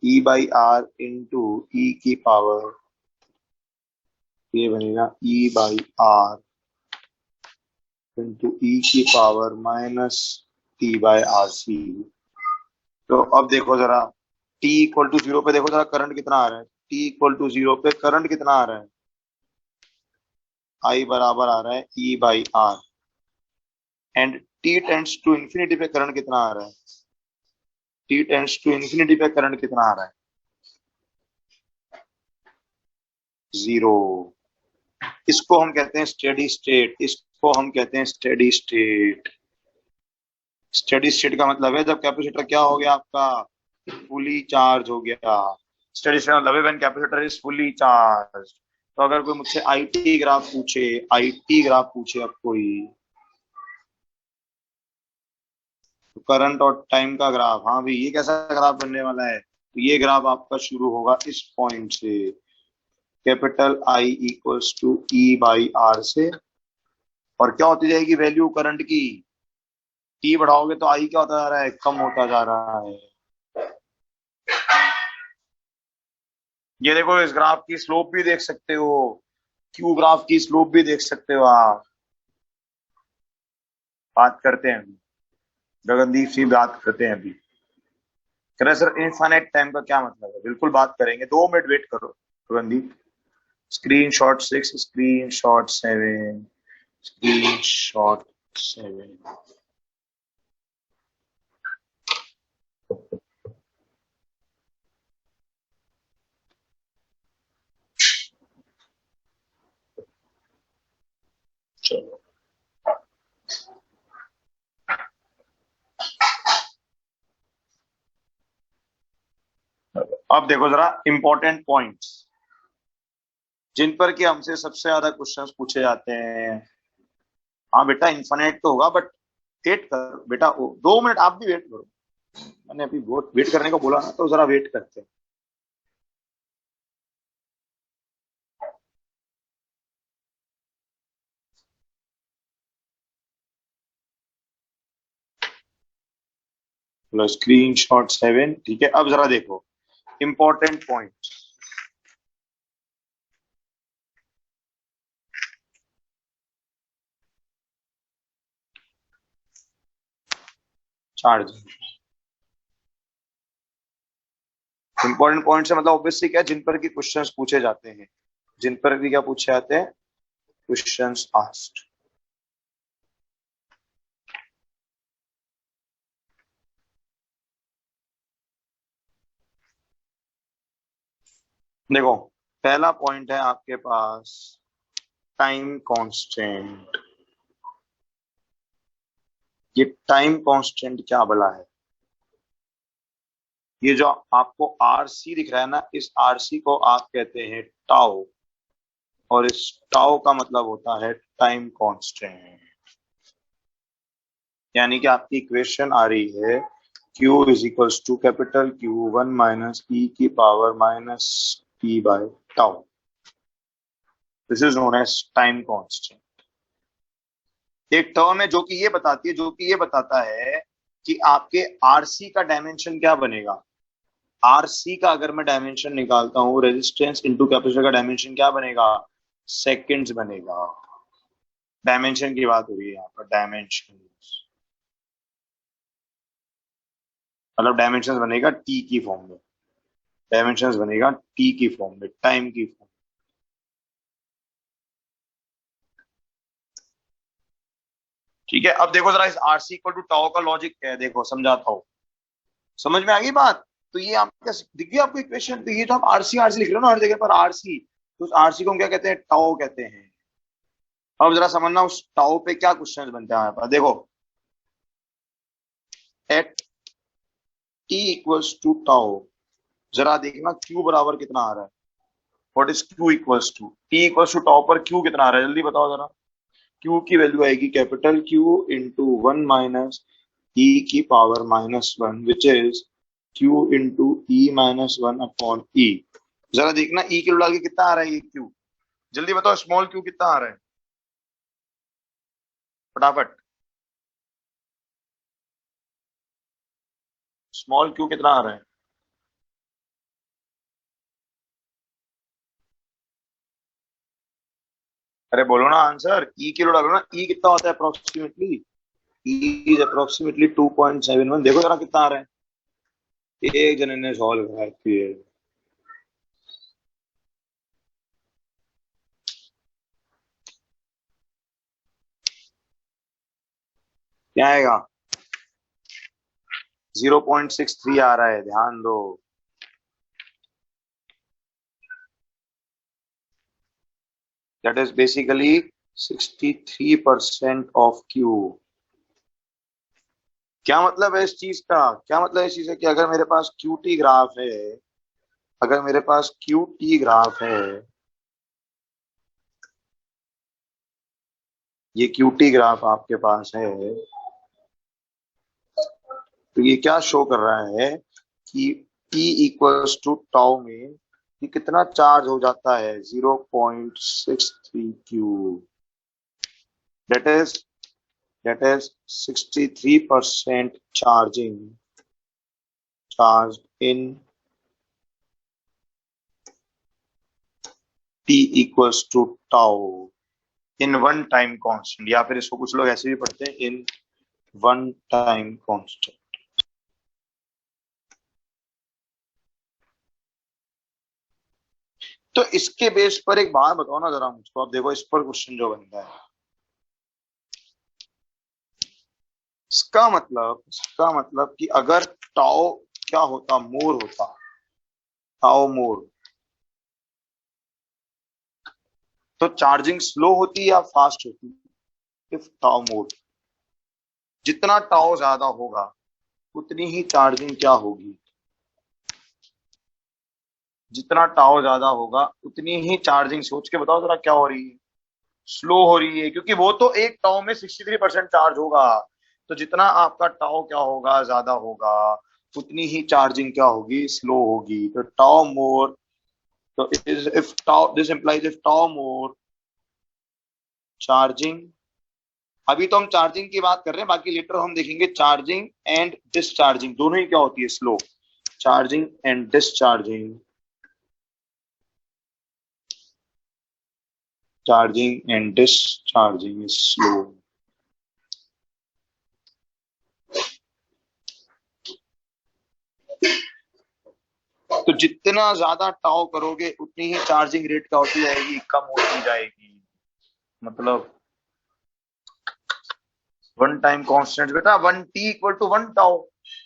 E by R into E की पावर, ये बनेगा E by R into E की power minus T by R C. तो अब देखो जरा, टी इक्वल टू जीरो पे देखो जरा करंट कितना आ रहा है, टी इक्वल टू जीरो पे करंट कितना आ रहा है, आई बराबर आ रहा है E by R. And T tends to infinity पे करंट कितना आ रहा है, टी टेंड्स टू इंफिनिटी पे करंट कितना आ रहा है, जीरो। इसको हम कहते हैं स्टेडी स्टेट, इसको हम कहते हैं स्टेडी स्टेट। स्टेडी स्टेट का मतलब है जब कैपेसिटर क्या हो गया आपका, फुली चार्ज हो गया। स्टेडी स्टेट मतलब है when capacitor is fully charge. तो अगर कोई मुझसे आईटी ग्राफ पूछे, आईटी ग्राफ पूछे अब कोई, तो करंट और टाइम का ग्राफ, हाँ भाई ये कैसा ग्राफ बनने वाला है, तो ये ग्राफ आपका शुरू होगा इस पॉइंट से, capital I equals to E by R से। और क्या होती जाएगी वैल्यू करंट की, टी बढ़ाओगे तो आई क्या होता जा रहा है, कम होता जा रहा है। ये देखो इस ग्राफ की स्लोप भी देख सकते हो, क्यू ग्राफ की स्लोप भी देख सकते हो आप। बात करते हैं अभी, गगनदीप सिंह बात करते हैं अभी। कह रहे सर इनफाइनाइट टाइम का क्या मतलब है, बिल्कुल बात करेंगे, 2 मिनट वेट करो Gagandeep. Screen shot 6, screen shot 7, screen shot 7। चलो अब देखो जरा इंपॉर्टेंट पॉइंट्स जिन पर कि हमसे सबसे ज्यादा क्वेश्चंस पूछे जाते हैं। हाँ बेटा इन्फिनिट तो होगा बट वेट कर बेटा, 2 मिनट आप भी वेट करो। मैंने अभी बहुत वेट करने को बोला ना, तो जरा वेट करते हैं। चलो स्क्रीन शॉट 7, ठीक है। अब जरा देखो important point, charge important point से मतलब ऑब्वियसली क्या है, जिन पर की क्वेश्चंस पूछे जाते हैं, जिन पर भी क्या पूछे जाते हैं, क्वेश्चंस आस्क्ड। देखो पहला पॉइंट है आपके पास टाइम कांस्टेंट। ये टाइम कांस्टेंट क्या बला है, ये जो आपको आरसी दिख रहा है ना, इस आरसी को आप कहते हैं टाउ, और इस टाउ का मतलब होता है टाइम कांस्टेंट। यानी कि आपकी इक्वेशन आ रही है Q is equals to capital Q1 minus e की power minus t by tau. This is known as time constant. एक टर्म है जो कि ये बताता है कि आपके आरसी का डायमेंशन क्या बनेगा. आरसी का अगर मैं डायमेंशन निकालता हूं, रेजिस्टेंस इनटू कैपेसिटर का डायमेंशन क्या बनेगा, सेकंड्स बनेगा. डायमेंशन की बात हो रही है यहाँ पर. डायमेंशन मतलब डायमेंशन बनेगा टी की फॉर्म में. डायमेंशन बनेगा टी की फॉर्म में, टाइम की फॉर्म. ठीक है. अब देखो जरा इस आरसी इक्वल टू टाउ का लॉजिक क्या है, देखो समझाता हूं. समझ में आ गई बात. तो ये आपको दिख गई आपको इक्वेशन. तो ये जो आप आरसी आरसी लिख रहे हो ना हर जगह पर आरसी, तो उस आरसी को हम क्या कहते हैं, टाउ कहते हैं. अब जरा समझना उस टाउ पे क्या क्वेश्चन बनते हैं हमारे पास. देखो at t equals to tau, जरा देखना क्यू बराबर कितना आ रहा है. What is Q equals to, t equals to tau पर क्यू कितना आ रहा है, जल्दी बताओ जरा. क्यू की वैल्यू आएगी capital Q into one minus E की power minus one, which is Q into E minus one upon E. जरा देखना ई के डाल के कितना आ रहा है ये क्यू. जल्दी बताओ स्मॉल क्यू कितना आ रहा है फटाफट. स्मॉल क्यू कितना आ रहा है. अरे बोलो ना आंसर. ई किलो डालो ना. ई कितना होता है अप्रोक्सीमेटली. E is approximately 2.71. देखो जरा कितना आ रहा है. एक जने ने सॉल्व करा है. क्या आएगा. 0.63 आ रहा है, ध्यान दो. That is basically 63% of Q. क्या मतलब है इस चीज का, क्या मतलब है इस चीज का कि अगर मेरे पास क्यू टी ग्राफ है, अगर मेरे पास क्यू टी ग्राफ है, ये क्यू टी ग्राफ आपके पास है, तो ये क्या शो कर रहा है कि टी इक्वल्स टू टाउ में ये कितना चार्ज हो जाता है, 0.63 Q. That is that is 63% charged in t equals to tau in one time constant, या फिर इसको कुछ लोग ऐसे भी पढ़ते हैं in one time constant. तो इसके बेस पर एक बात बताओ ना जरा मुझको. आप देखो इस पर क्वेश्चन जो बनता है, इसका मतलब कि अगर टाओ क्या होता, मोर होता, टाओ मोर, तो चार्जिंग स्लो होती या फास्ट होती. इफ टाओ मोर, जितना टाओ ज्यादा होगा उतनी ही चार्जिंग क्या होगी. जितना टाओ ज्यादा होगा उतनी ही चार्जिंग, सोच के बताओ जरा क्या हो रही है, स्लो हो रही है. क्योंकि वो तो एक टाओ में 63% चार्ज होगा. तो जितना आपका टाओ क्या होगा, ज्यादा होगा, उतनी ही चार्जिंग क्या होगी, स्लो होगी. तो टाओ मोर, तो if tau, this implies if tau more charging. अभी तो हम चार्जिंग की बात कर रहे हैं, बाकी लेटर हम देखेंगे चार्जिंग एंड डिस्चार्जिंग दोनों ही क्या होती है, slow. Charging and discharging, charging and discharging is slow. तो जितना ज्यादा टाओ करोगे उतनी ही चार्जिंग रेट क्या होती जाएगी, कम होती जाएगी. मतलब वन टाइम कांस्टेंट बेटा, one T equal to one tau.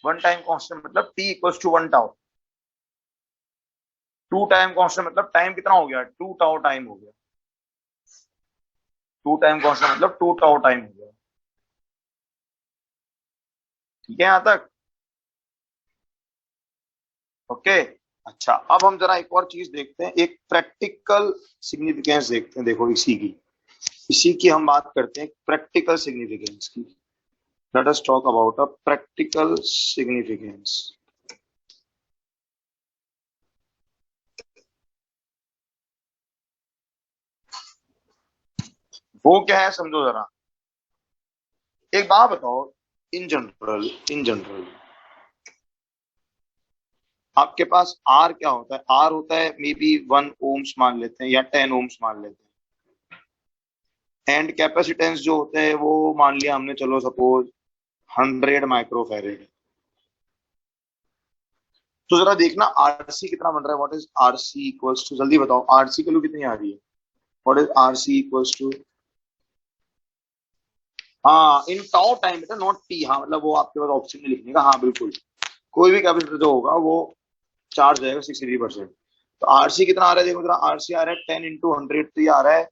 One time constant मतलब T equal to one tau. Two time constant मतलब टाइम कितना हो गया, टू टाओ टाइम हो गया. टू टाइम कांस्टेंट मतलब टू टाओ टाइम हो गया. ठीक है यहां तक. ओके. अच्छा अब हम जरा एक और चीज देखते हैं, एक प्रैक्टिकल सिग्निफिकेंस देखते हैं. देखो इसी की हम बात करते हैं, प्रैक्टिकल सिग्निफिकेंस की. Let us talk about a practical significance. वो क्या है समझो जरा। एक बात बताओ, इन जनरल आपके पास आर क्या होता है? आर होता है मे बी 1 ओम्स मान लेते हैं या 10 ओम्स मान लेते हैं। एंड कैपेसिटेंस जो होते हैं वो मान लिया हमने, चलो सपोज 100 माइक्रोफेरेड। तो जरा देखना आरसी कितना बन रहा है। What is R C equals to, जल्दी बताओ आरसी की वैल्यू कितनी आ रही है। What is R C equals to, हाँ इन टाउ टाइम बेटा, नॉट टी। हाँ मतलब वो आपके पास ऑप्शन में लिखने का, हाँ बिल्कुल। कोई भी कैपेसिटर जो होगा वो चार्ज रहेगा 63%। तो आरसी कितना आ रहा है देखो जरा। आरसी आ रहा है 10 × 100, तो ये आ रहा है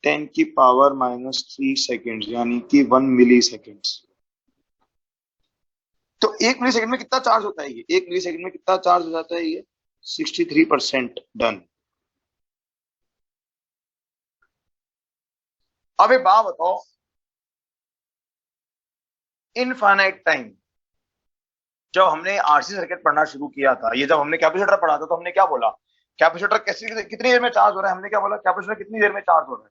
10⁻³ यानी कि 1 मिली सेकेंड। तो 1 मिली सेकेंड में कितना चार्ज होता है ये? 1 मिली सेकेंड में कितना चार्ज हो जाता है ये? 63% डन। अब एक बात बताओ, इनफाइनाइट टाइम जब हमने आरसी सर्किट पढ़ना शुरू किया था, ये जब हमने कैपेसिटर पढ़ा था तो हमने क्या बोला? कैपेसिटर कैसे कितनी देर में चार्ज हो रहा है? हमने क्या बोला? कैपेसिटर कितनी देर में चार्ज हो रहा है?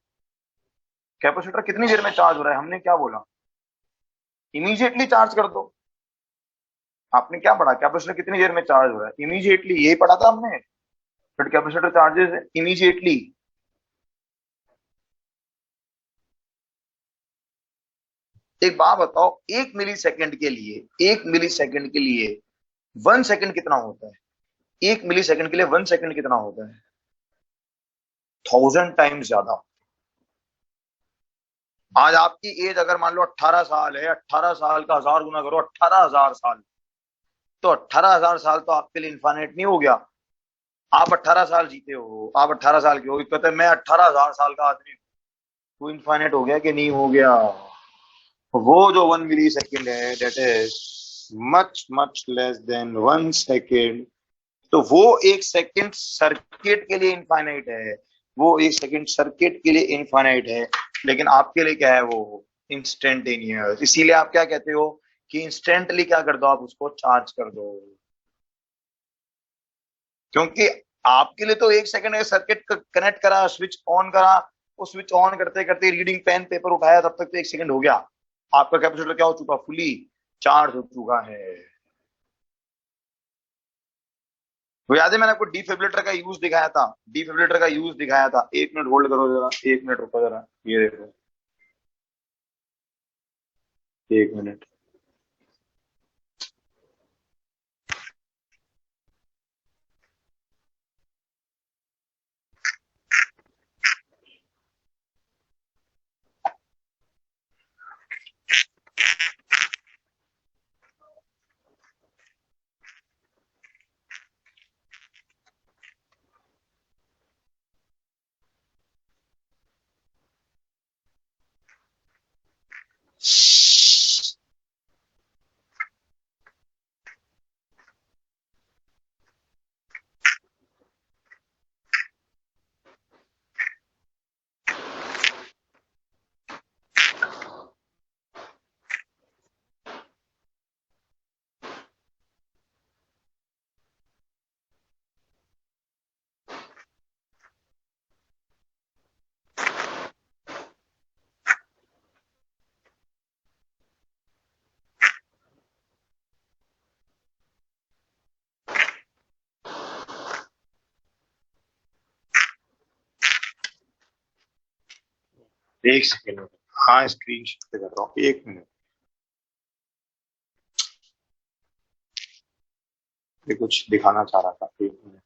कैपेसिटर कितनी देर में चार्ज हो रहा है? हमने क्या बोला? इमीडिएटली चार्ज कर दो। आपने क्या पढ़ा? कैपेसिटर कितनी देर में चार्ज हो रहा है? इमीडिएटली, यही पढ़ा था हमने। But capacitor charges immediately. एक बात बताओ, 1 मिली सेकेंड के लिए 1 सेकेंड कितना होता है? 1 मिली सेकेंड के लिए 1 सेकेंड कितना होता है? 1000 टाइम्स ज्यादा। आज आपकी एज अगर मान लो 18 साल है, 18 साल का 1000 गुना करो, 18,000 साल। तो 18,000 साल तो आपके लिए इन्फानेट नहीं हो गया? आप 18 साल जीते हो, आप 18 साल के हो, कहते हैं मैं 18,000 साल का आदमी हूं। वो इन्फानेट हो गया कि नहीं हो गया? वो जो 1 मिली सेकेंड है, that is much much less than 1 second. तो वो 1 सेकेंड सर्किट के लिए इनफाइनाइट है। वो 1 सेकेंड सर्किट के लिए इनफाइनाइट है। लेकिन आपके लिए क्या है? वो इंस्टेंटेनियस। इसीलिए आप क्या कहते हो कि इंस्टेंटली क्या कर दो, आप उसको चार्ज कर दो। क्योंकि आपके लिए तो 1 सेकेंड सर्किट कनेक्ट करा, स्विच ऑन करा, वो स्विच ऑन करते करते रीडिंग पेन पेपर उठाया, तब तक तो 1 सेकेंड हो गया। आपका कैपेसिटर क्या हो चुका? फुली चार्ज हो चुका है। वो याद है मैंने आपको डिफिब्रिलेटर का यूज दिखाया था? डिफिब्रिलेटर का यूज दिखाया था। 1 मिनट होल्ड करो जरा, 1 मिनट रुको जरा, ये देखो। 1 मिनट। एक सेकेंड। हाँ स्क्रीन शेयर कर रहा हूँ, 1 मिनट। ये कुछ दिखाना चाह रहा था, 1 मिनट।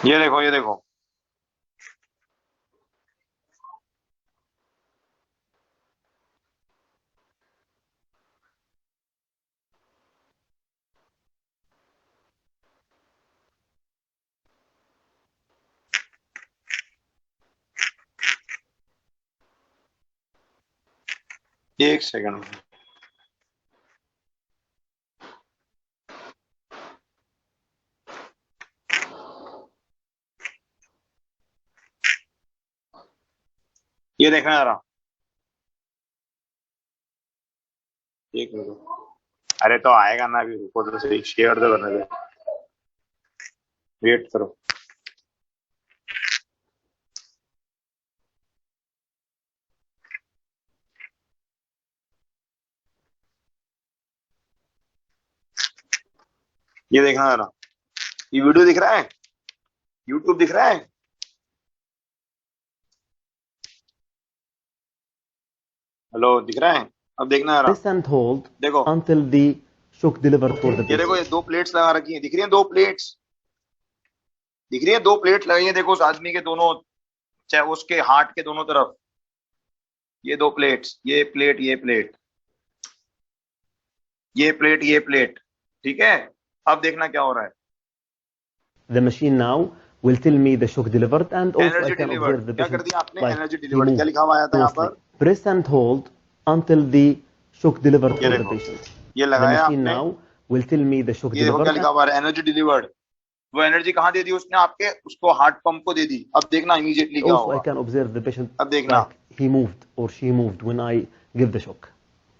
ये देखो, ये देखो, एक सेकंड। ये देखना जरा, एक मिनट। अरे तो आएगा ना, अभी रुको तो सही, शेयर तो करने दे, वेट करो। ये देखना जरा, ये वीडियो दिख रहा है, यूट्यूब दिख रहा है। हेलो, दिख रहा है? अब देखना जरा, Press and hold देखो, until the shock delivered for the ये देखो, ये patient. दो प्लेट्स लगा रखी है, दिख रही है दो प्लेट्स, दिख रही है दो प्लेट लगाई है, देखो उस आदमी के दोनों, चाहे उसके हार्ट के दोनों तरफ, ये दो प्लेट्स, ये प्लेट, ये प्लेट, ये प्लेट, ये प्लेट, ठीक है। अब देखना क्या हो रहा है। The machine now will tell me the shock delivered and also I energy can delivered, observe the क्या कर patient दिया आपने, like एनर्जी he डिलीवर्ड, क्या moved लिखा हुआ आया था यहाँ closely. पर? Press and hold until the shock delivered ये for the देखो, patient. ये The लगाया machine आपने, now will tell me the shock ये देखो क्या delivered लिखा हुआ है, एनर्जी डिलीवर्ड। वो एनर्जी कहाँ दे दी उसने आपके, उसको हार्ट पंप को दे दी। अब देखना इमीडिएटली and क्या also I होगा, can observe the patient अब देखना। like he moved or she moved when I give the shock.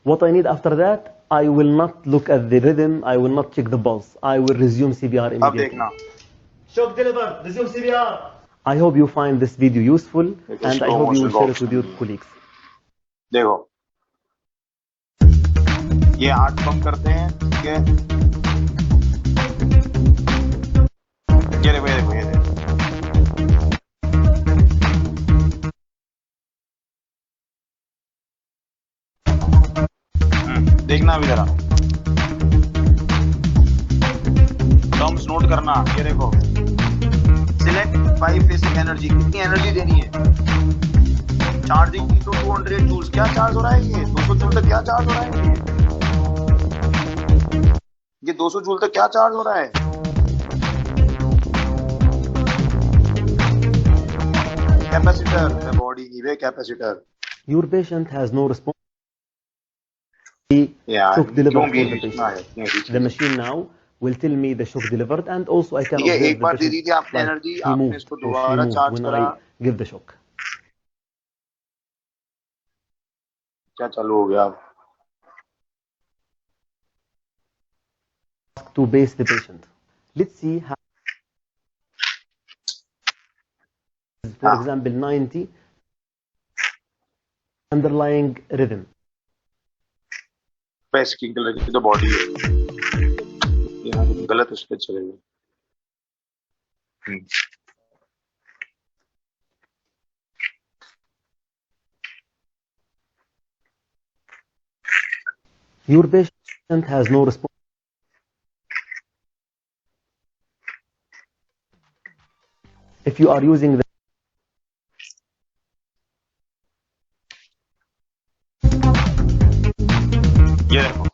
What I need after that, I will not look at the rhythm, I will not check the pulse, I will resume CPR अब immediately. देखना, Shock delivered, resume CPR. I hope you find this video useful देखो and I slow hope you will motion share it box, with your colleagues. देखो ये heart pump करते हैं, ठीक है। ये देखो, ये देखो, ये देखो, देखना अभी जरा, टर्म्स नोट करना। ये देखो, सिलेक्ट 5 बेसिक एनर्जी, कितनी एनर्जी देनी है, चार्जिंग की तो 200 जूल्स, क्या चार्ज हो रहा है, ये 200 जूल तक क्या चार्ज हो रहा है, ये 200 जूल तक क्या चार्ज हो रहा है। Capacitor, the body give a capacitor. Your patient has no response. The यार shock delivered क्यों for बीच the बीच में आ patient. जाती है बीच The में। machine now will tell me the shock delivered and also I can ठीक है, observe एक the bar they the patient थी आपने like एनर्जी, he आपने moved इसको or she दोबारा moved चार्ज when करा, I give the shock. क्या चालू हो गया। To base the patient. Let's see how, for हाँ, example, 90 underlying rhythm. पैस की कलर की तो बॉडी है, यहाँ गलत उस पर चले गए। Your patient has no response. If you are using ये देखो,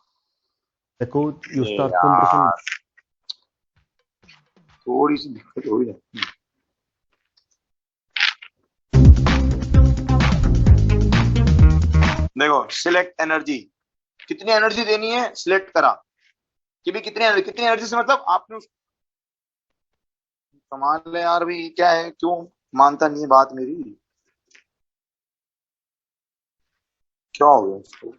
the code, you ये start compression. यार थोड़ी सी दिक्कत हो गई। देखो, सिलेक्ट एनर्जी, कितनी एनर्जी देनी है सिलेक्ट करा, कि भी कितनी एनर्जी से मतलब आपने संभाल ले यार, भी क्या है, क्यों मानता नहीं है बात मेरी, क्या हो गया इसको।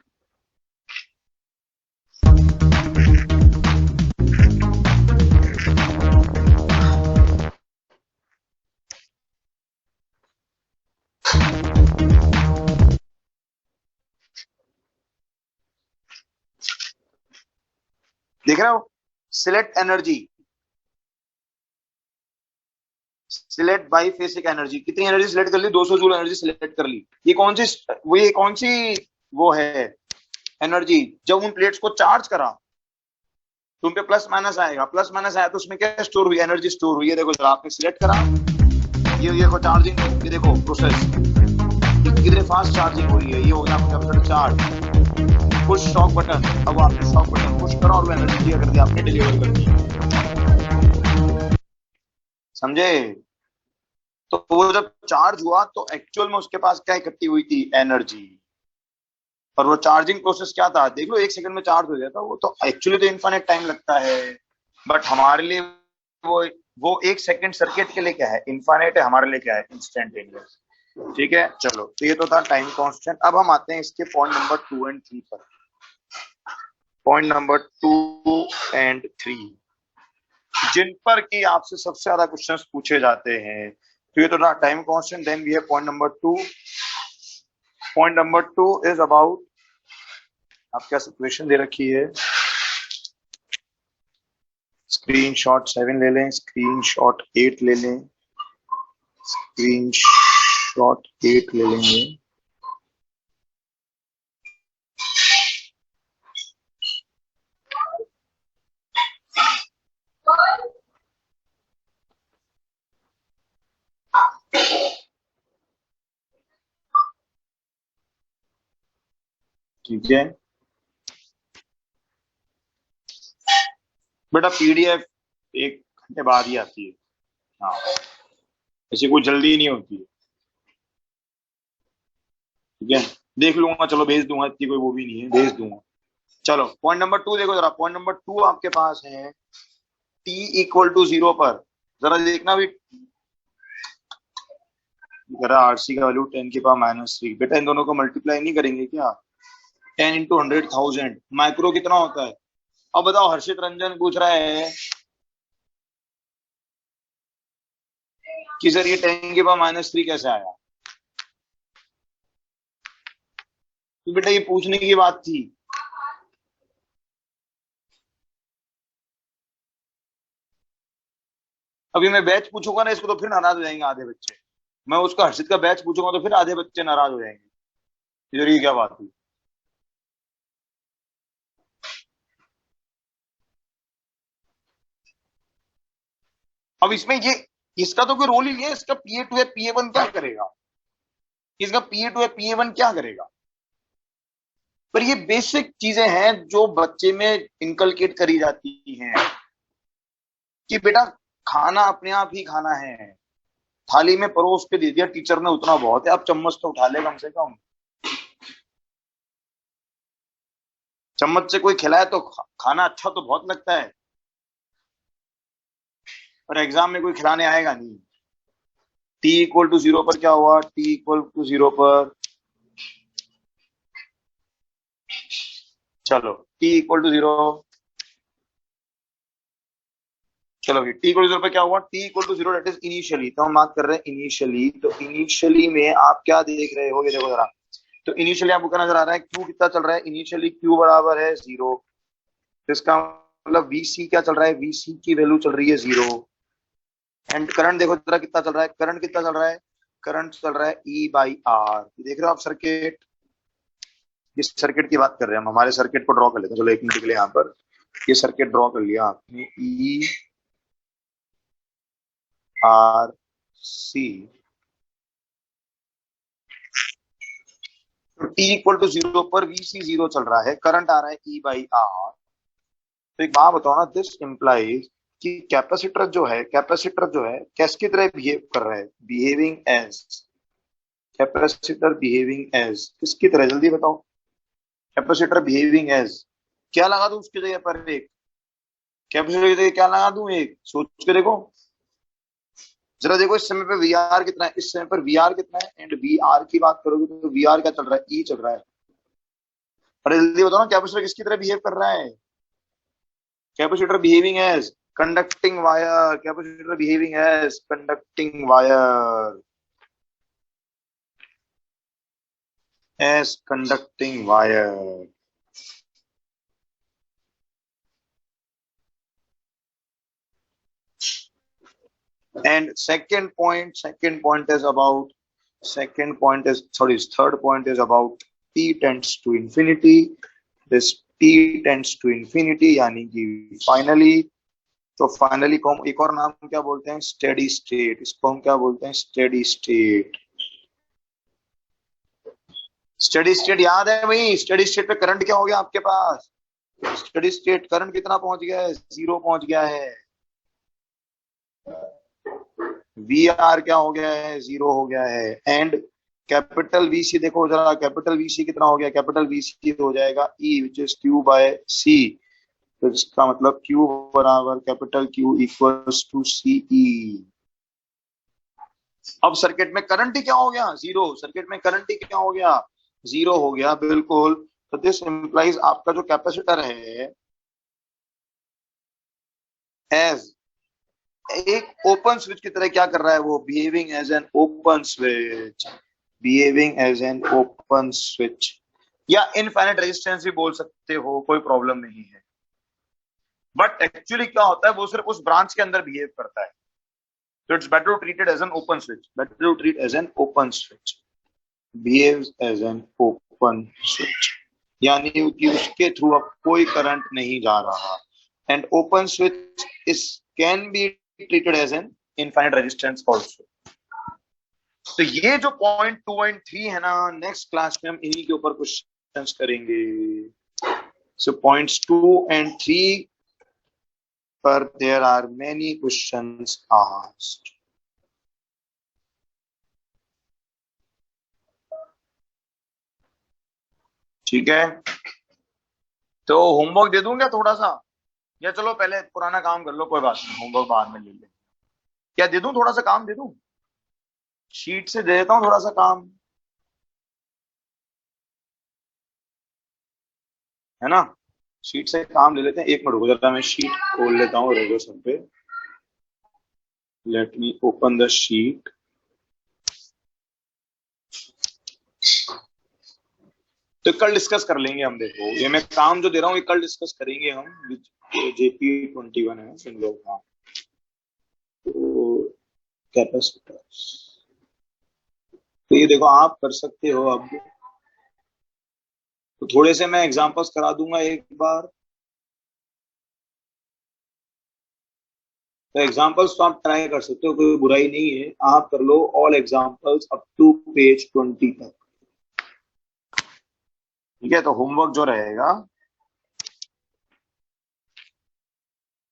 देख रहे हो, select energy, select biphasic energy, कितनी एनर्जी सिलेक्ट कर ली, 200 जूल एनर्जी सिलेक्ट कर ली। ये कौन सी वो है एनर्जी, जब उन प्लेट्स को चार्ज करा, तुम पे प्लस माइनस आएगा, प्लस माइनस आया तो उसमें क्या स्टोर हुई, एनर्जी स्टोर हुई है। देखो जरा आपने सिलेक्ट करा, ये देखो चार्जिंग, ये देखो प्रोसेस कितने फास्ट चार्जिंग हो रही है, ये हो गया आपका चार्ज। पुश शॉक बटन, अब आपने शॉक बटन पुश करा और वो एनर्जी क्लियर कर दी, आपने डिलीवर कर दी, समझे। तो वो जब चार्ज हुआ तो एक्चुअल में उसके पास क्या इकट्ठी हुई थी, एनर्जी। और वो चार्जिंग प्रोसेस क्या था, देख लो 1 सेकंड में चार्ज हो जाता, वो तो एक्चुअली तो इनफाइनाइट टाइम लगता है, बट हमारे लिए वो वो 1 सेकंड सर्किट के लिए क्या है, इनफाइनाइट है, हमारे लिए क्या है, इंस्टेंटेनियस। ठीक है, चलो, तो ये तो था टाइम कांस्टेंट। अब हम आते हैं इसके पॉइंट नंबर 2 एंड 3 पर। पॉइंट नंबर 2 एंड 3 जिन पर कि आपसे सबसे ज्यादा क्वेश्चंस पूछे जाते हैं। तो ये तो था time constant. Then we have point number 2। Point number 2 is about, आप क्या सिचुएशन दे रखी है, स्क्रीनशॉट 7 ले लें, स्क्रीनशॉट 8 ले लें, स्क्रीनशॉट 8 ले लेंगे। ठीक है बेटा, पीडीएफ 1 घंटे बाद ही आती है, हाँ, ऐसी कोई जल्दी नहीं होती है। ठीक है, देख लूंगा, चलो भेज दूंगा, इतनी कोई वो भी नहीं है, भेज दूंगा। चलो पॉइंट नंबर 2 देखो जरा, पॉइंट नंबर 2 आपके पास है t इक्वल टू 0 पर, जरा देखना भी, जरा आरसी का वैल्यू 10 की पावर -3। बेटा इन दोनों को मल्टीप्लाई नहीं करेंगे क्या, 10 इंटू 100,000 माइक्रो कितना होता है। अब बताओ, हर्षित रंजन पूछ रहा है कि सर ये 10 की पावर -3 कैसे आया। तो बेटा ये पूछने की बात थी, अभी मैं बैच पूछूंगा ना इसको तो फिर नाराज हो जाएंगे आधे बच्चे, मैं उसका हर्षित का बैच पूछूंगा तो फिर आधे बच्चे नाराज हो जाएंगे, इधर ये क्या बात हुई। अब इसमें ये, इसका तो कोई रोल ही नहीं है, इसका पीए टू है पीए 1 क्या करेगा, इसका पीए टू है पीए 1 क्या करेगा। पर ये बेसिक चीजें हैं जो बच्चे में इनकलकेट करी जाती हैं कि बेटा खाना अपने आप ही खाना है, थाली में परोस के दे दिया टीचर ने, उतना बहुत है, अब चम्मच तो उठा ले कम से कम, चम्मच से कोई खिलाए तो खाना अच्छा तो बहुत लगता है, पर एग्जाम में कोई खिलाने आएगा नहीं। t इक्वल टू 0 पर क्या हुआ, t इक्वल टू 0 पर, चलो t इक्वल टू 0, चलो भाई t इक्वल टू 0 पर क्या हुआ, t equal to 0 that is initially, तो हम बात कर रहे हैं इनिशियली। तो इनिशियली में आप क्या देख रहे हो, ये देखो जरा, तो इनिशियली आपको क्या नजर आ रहा है, q कितना चल रहा है, इनिशियली q बराबर है 0, इसका मतलब vc क्या चल रहा है, vc की वैल्यू चल रही है 0। एंड करंट देखो जरा कितना चल रहा है, करंट कितना चल रहा है, करंट चल रहा है E/R। देख रहे हो आप सर्किट, इस सर्किट की बात कर रहे हैं हम, हमारे सर्किट को ड्रॉ कर लेते हैं, चलो 1 मिनट के लिए, यहाँ पर ये सर्किट ड्रॉ कर लिया आपने, E/R/C। तो t इक्वल टू 0 पर vc 0 चल रहा है, करंट आ रहा है E/R। तो एक बात बताओ ना, दिस इंप्लाइज कि कैपेसिटर जो है किसकी तरह बिहेव कर रहा है, behaving as, capacitor behaving as किसकी तरह, जल्दी बताओ, कैपेसिटर बिहेविंग एज, क्या लगा दूं उसकी जगह पर, एक कैपेसिटर की जगह क्या लगा दूं, एक सोच के देखो जरा, देखो इस समय पे वीआर कितना है, इस समय पर वीआर कितना है, एंड वीआर की बात करोगे तो वीआर क्या चल रहा है, ई चल रहा है। अरे जल्दी बताओ ना, कैपेसिटर किसकी तरह बिहेव कर रहा है, capacitor behaving as conducting wire, capacitor behaving as conducting wire, as conducting wire. And second point is about, third point is about t tends to infinity, this t tends to infinity, यानी कि finally. तो finally को हम एक और नाम क्या बोलते हैं? Steady state. इसको हम क्या बोलते हैं? Steady state. स्टेडी स्टेट याद है भाई? स्टेडी स्टेट पे करंट क्या हो गया आपके पास? स्टेडी स्टेट करंट कितना पहुंच गया है? 0 पहुंच गया है। वी आर क्या हो गया है? 0 हो गया है। एंड कैपिटल वीसी देखो जरा, कैपिटल वीसी कितना हो गया? कैपिटल वीसी हो जाएगा ई विच इज क्यू बाय सी। तो इसका मतलब क्यू बराबर कैपिटल क्यू इक्वल्स टू सी ई। अब सर्किट में करंट ही क्या हो गया? 0। सर्किट में करंट ही क्या हो गया? 0 हो गया, बिल्कुल। तो दिस इंप्लाइज आपका जो कैपेसिटर है एज एक ओपन स्विच की तरह क्या कर रहा है वो? Behaving as an open switch. Behaving as an open switch, या इनफाइनाइट रेजिस्टेंस भी बोल सकते हो, कोई प्रॉब्लम नहीं है। बट एक्चुअली क्या होता है, वो सिर्फ उस ब्रांच के अंदर बिहेव करता है। So it's better to treat it as an open switch. Better to treat as an open switch. Behaves as an open switch. यानी कि उसके थ्रू अब कोई करंट नहीं जा रहा। And open switch is can be treated as an infinite resistance also. तो ये जो पॉइंट 2.3 है ना, नेक्स्ट क्लास में हम इन्हीं के ऊपर क्वेश्चंस करेंगे। So points 2 and 3 पर there are many questions asked. ठीक है, तो होमवर्क दे दूं क्या थोड़ा सा, या चलो पहले पुराना काम कर लो, कोई बात नहीं, होमवर्क बाद में ले लेंगे। क्या दे दूं? थोड़ा सा काम दे दूं? शीट से दे देता हूं थोड़ा सा काम, है ना? शीट से काम ले लेते हैं। एक मिनट रुको जरा, मैं शीट खोल लेता हूँ रेगोसन पे। Let me open the sheet. तो कल डिस्कस कर लेंगे हम। देखो ये मैं काम जो दे रहा हूँ ये कल डिस्कस करेंगे हम। JP21 है इन लोग। हाँ, तो कैपेसिटर्स, तो ये देखो आप कर सकते हो। अब तो थोड़े से मैं एग्जांपल्स करा दूंगा एक बार। तो एग्जांपल्स तो आप ट्राई कर सकते हो, कोई बुराई नहीं है, आप कर लो all examples up to page 20 तक। ठीक है, तो होमवर्क जो रहेगा,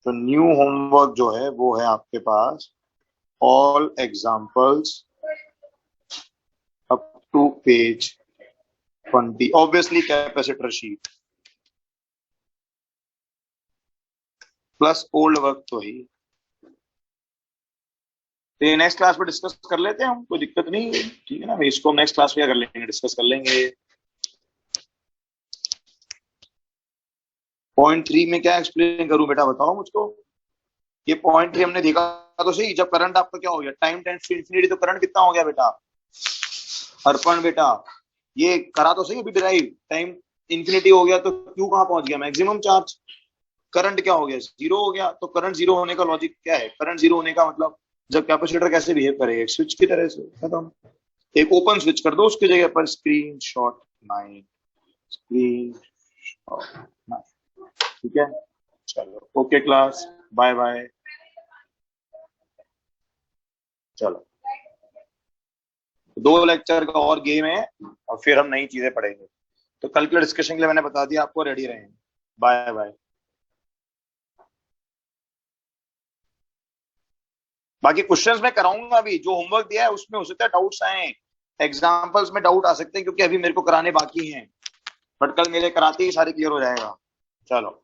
तो न्यू होमवर्क जो है वो है आपके पास all examples up to page 20, obviously capacitor sheet plus old work तो ही। तो ये नेक्स्ट क्लास में डिस्कस कर लेते हैं हम, कोई दिक्कत नहीं है, ठीक है ना? इसको नेक्स्ट क्लास में कर लेंगे, डिस्कस कर लेंगे। पॉइंट 3 में क्या एक्सप्लेन करूं बेटा, बताओ मुझको। ये पॉइंट 3 हमने देखा तो सही, जब करंट आपका क्या हो गया? टाइम टेंड्स टू इंफिनिटी, तो करंट कितना हो गया बेटा? अर्पण बेटा, ये करा तो सही अभी डिराइव। टाइम इंफिनिटी हो गया तो क्यू कहां पहुंच गया? Maximum charge. करंट क्या हो गया? 0 हो गया। तो करंट 0 होने का लॉजिक क्या है? करंट 0 होने का मतलब जब कैपेसिटर कैसे बिहेव करे? एक स्विच की तरह से, खत्म। एक ओपन स्विच कर दो उसकी जगह पर। Screen shot 9, screen shot 9। ठीक है, चलो ओके क्लास, बाय बाय। चलो 2 लेक्चर का और गेम है और फिर हम नई चीजें पढ़ेंगे। तो कल के डिस्कशन के लिए मैंने बता दिया आपको, रेडी रहें। Bye bye. बाकी क्वेश्चंस मैं कराऊंगा अभी, जो होमवर्क दिया है उसमें हो सकता है डाउट्स आए, एग्जांपल्स में डाउट आ सकते हैं, क्योंकि अभी मेरे को कराने बाकी हैं, बट कल मेरे कराते ही सारे क्लियर हो जाएगा। चलो।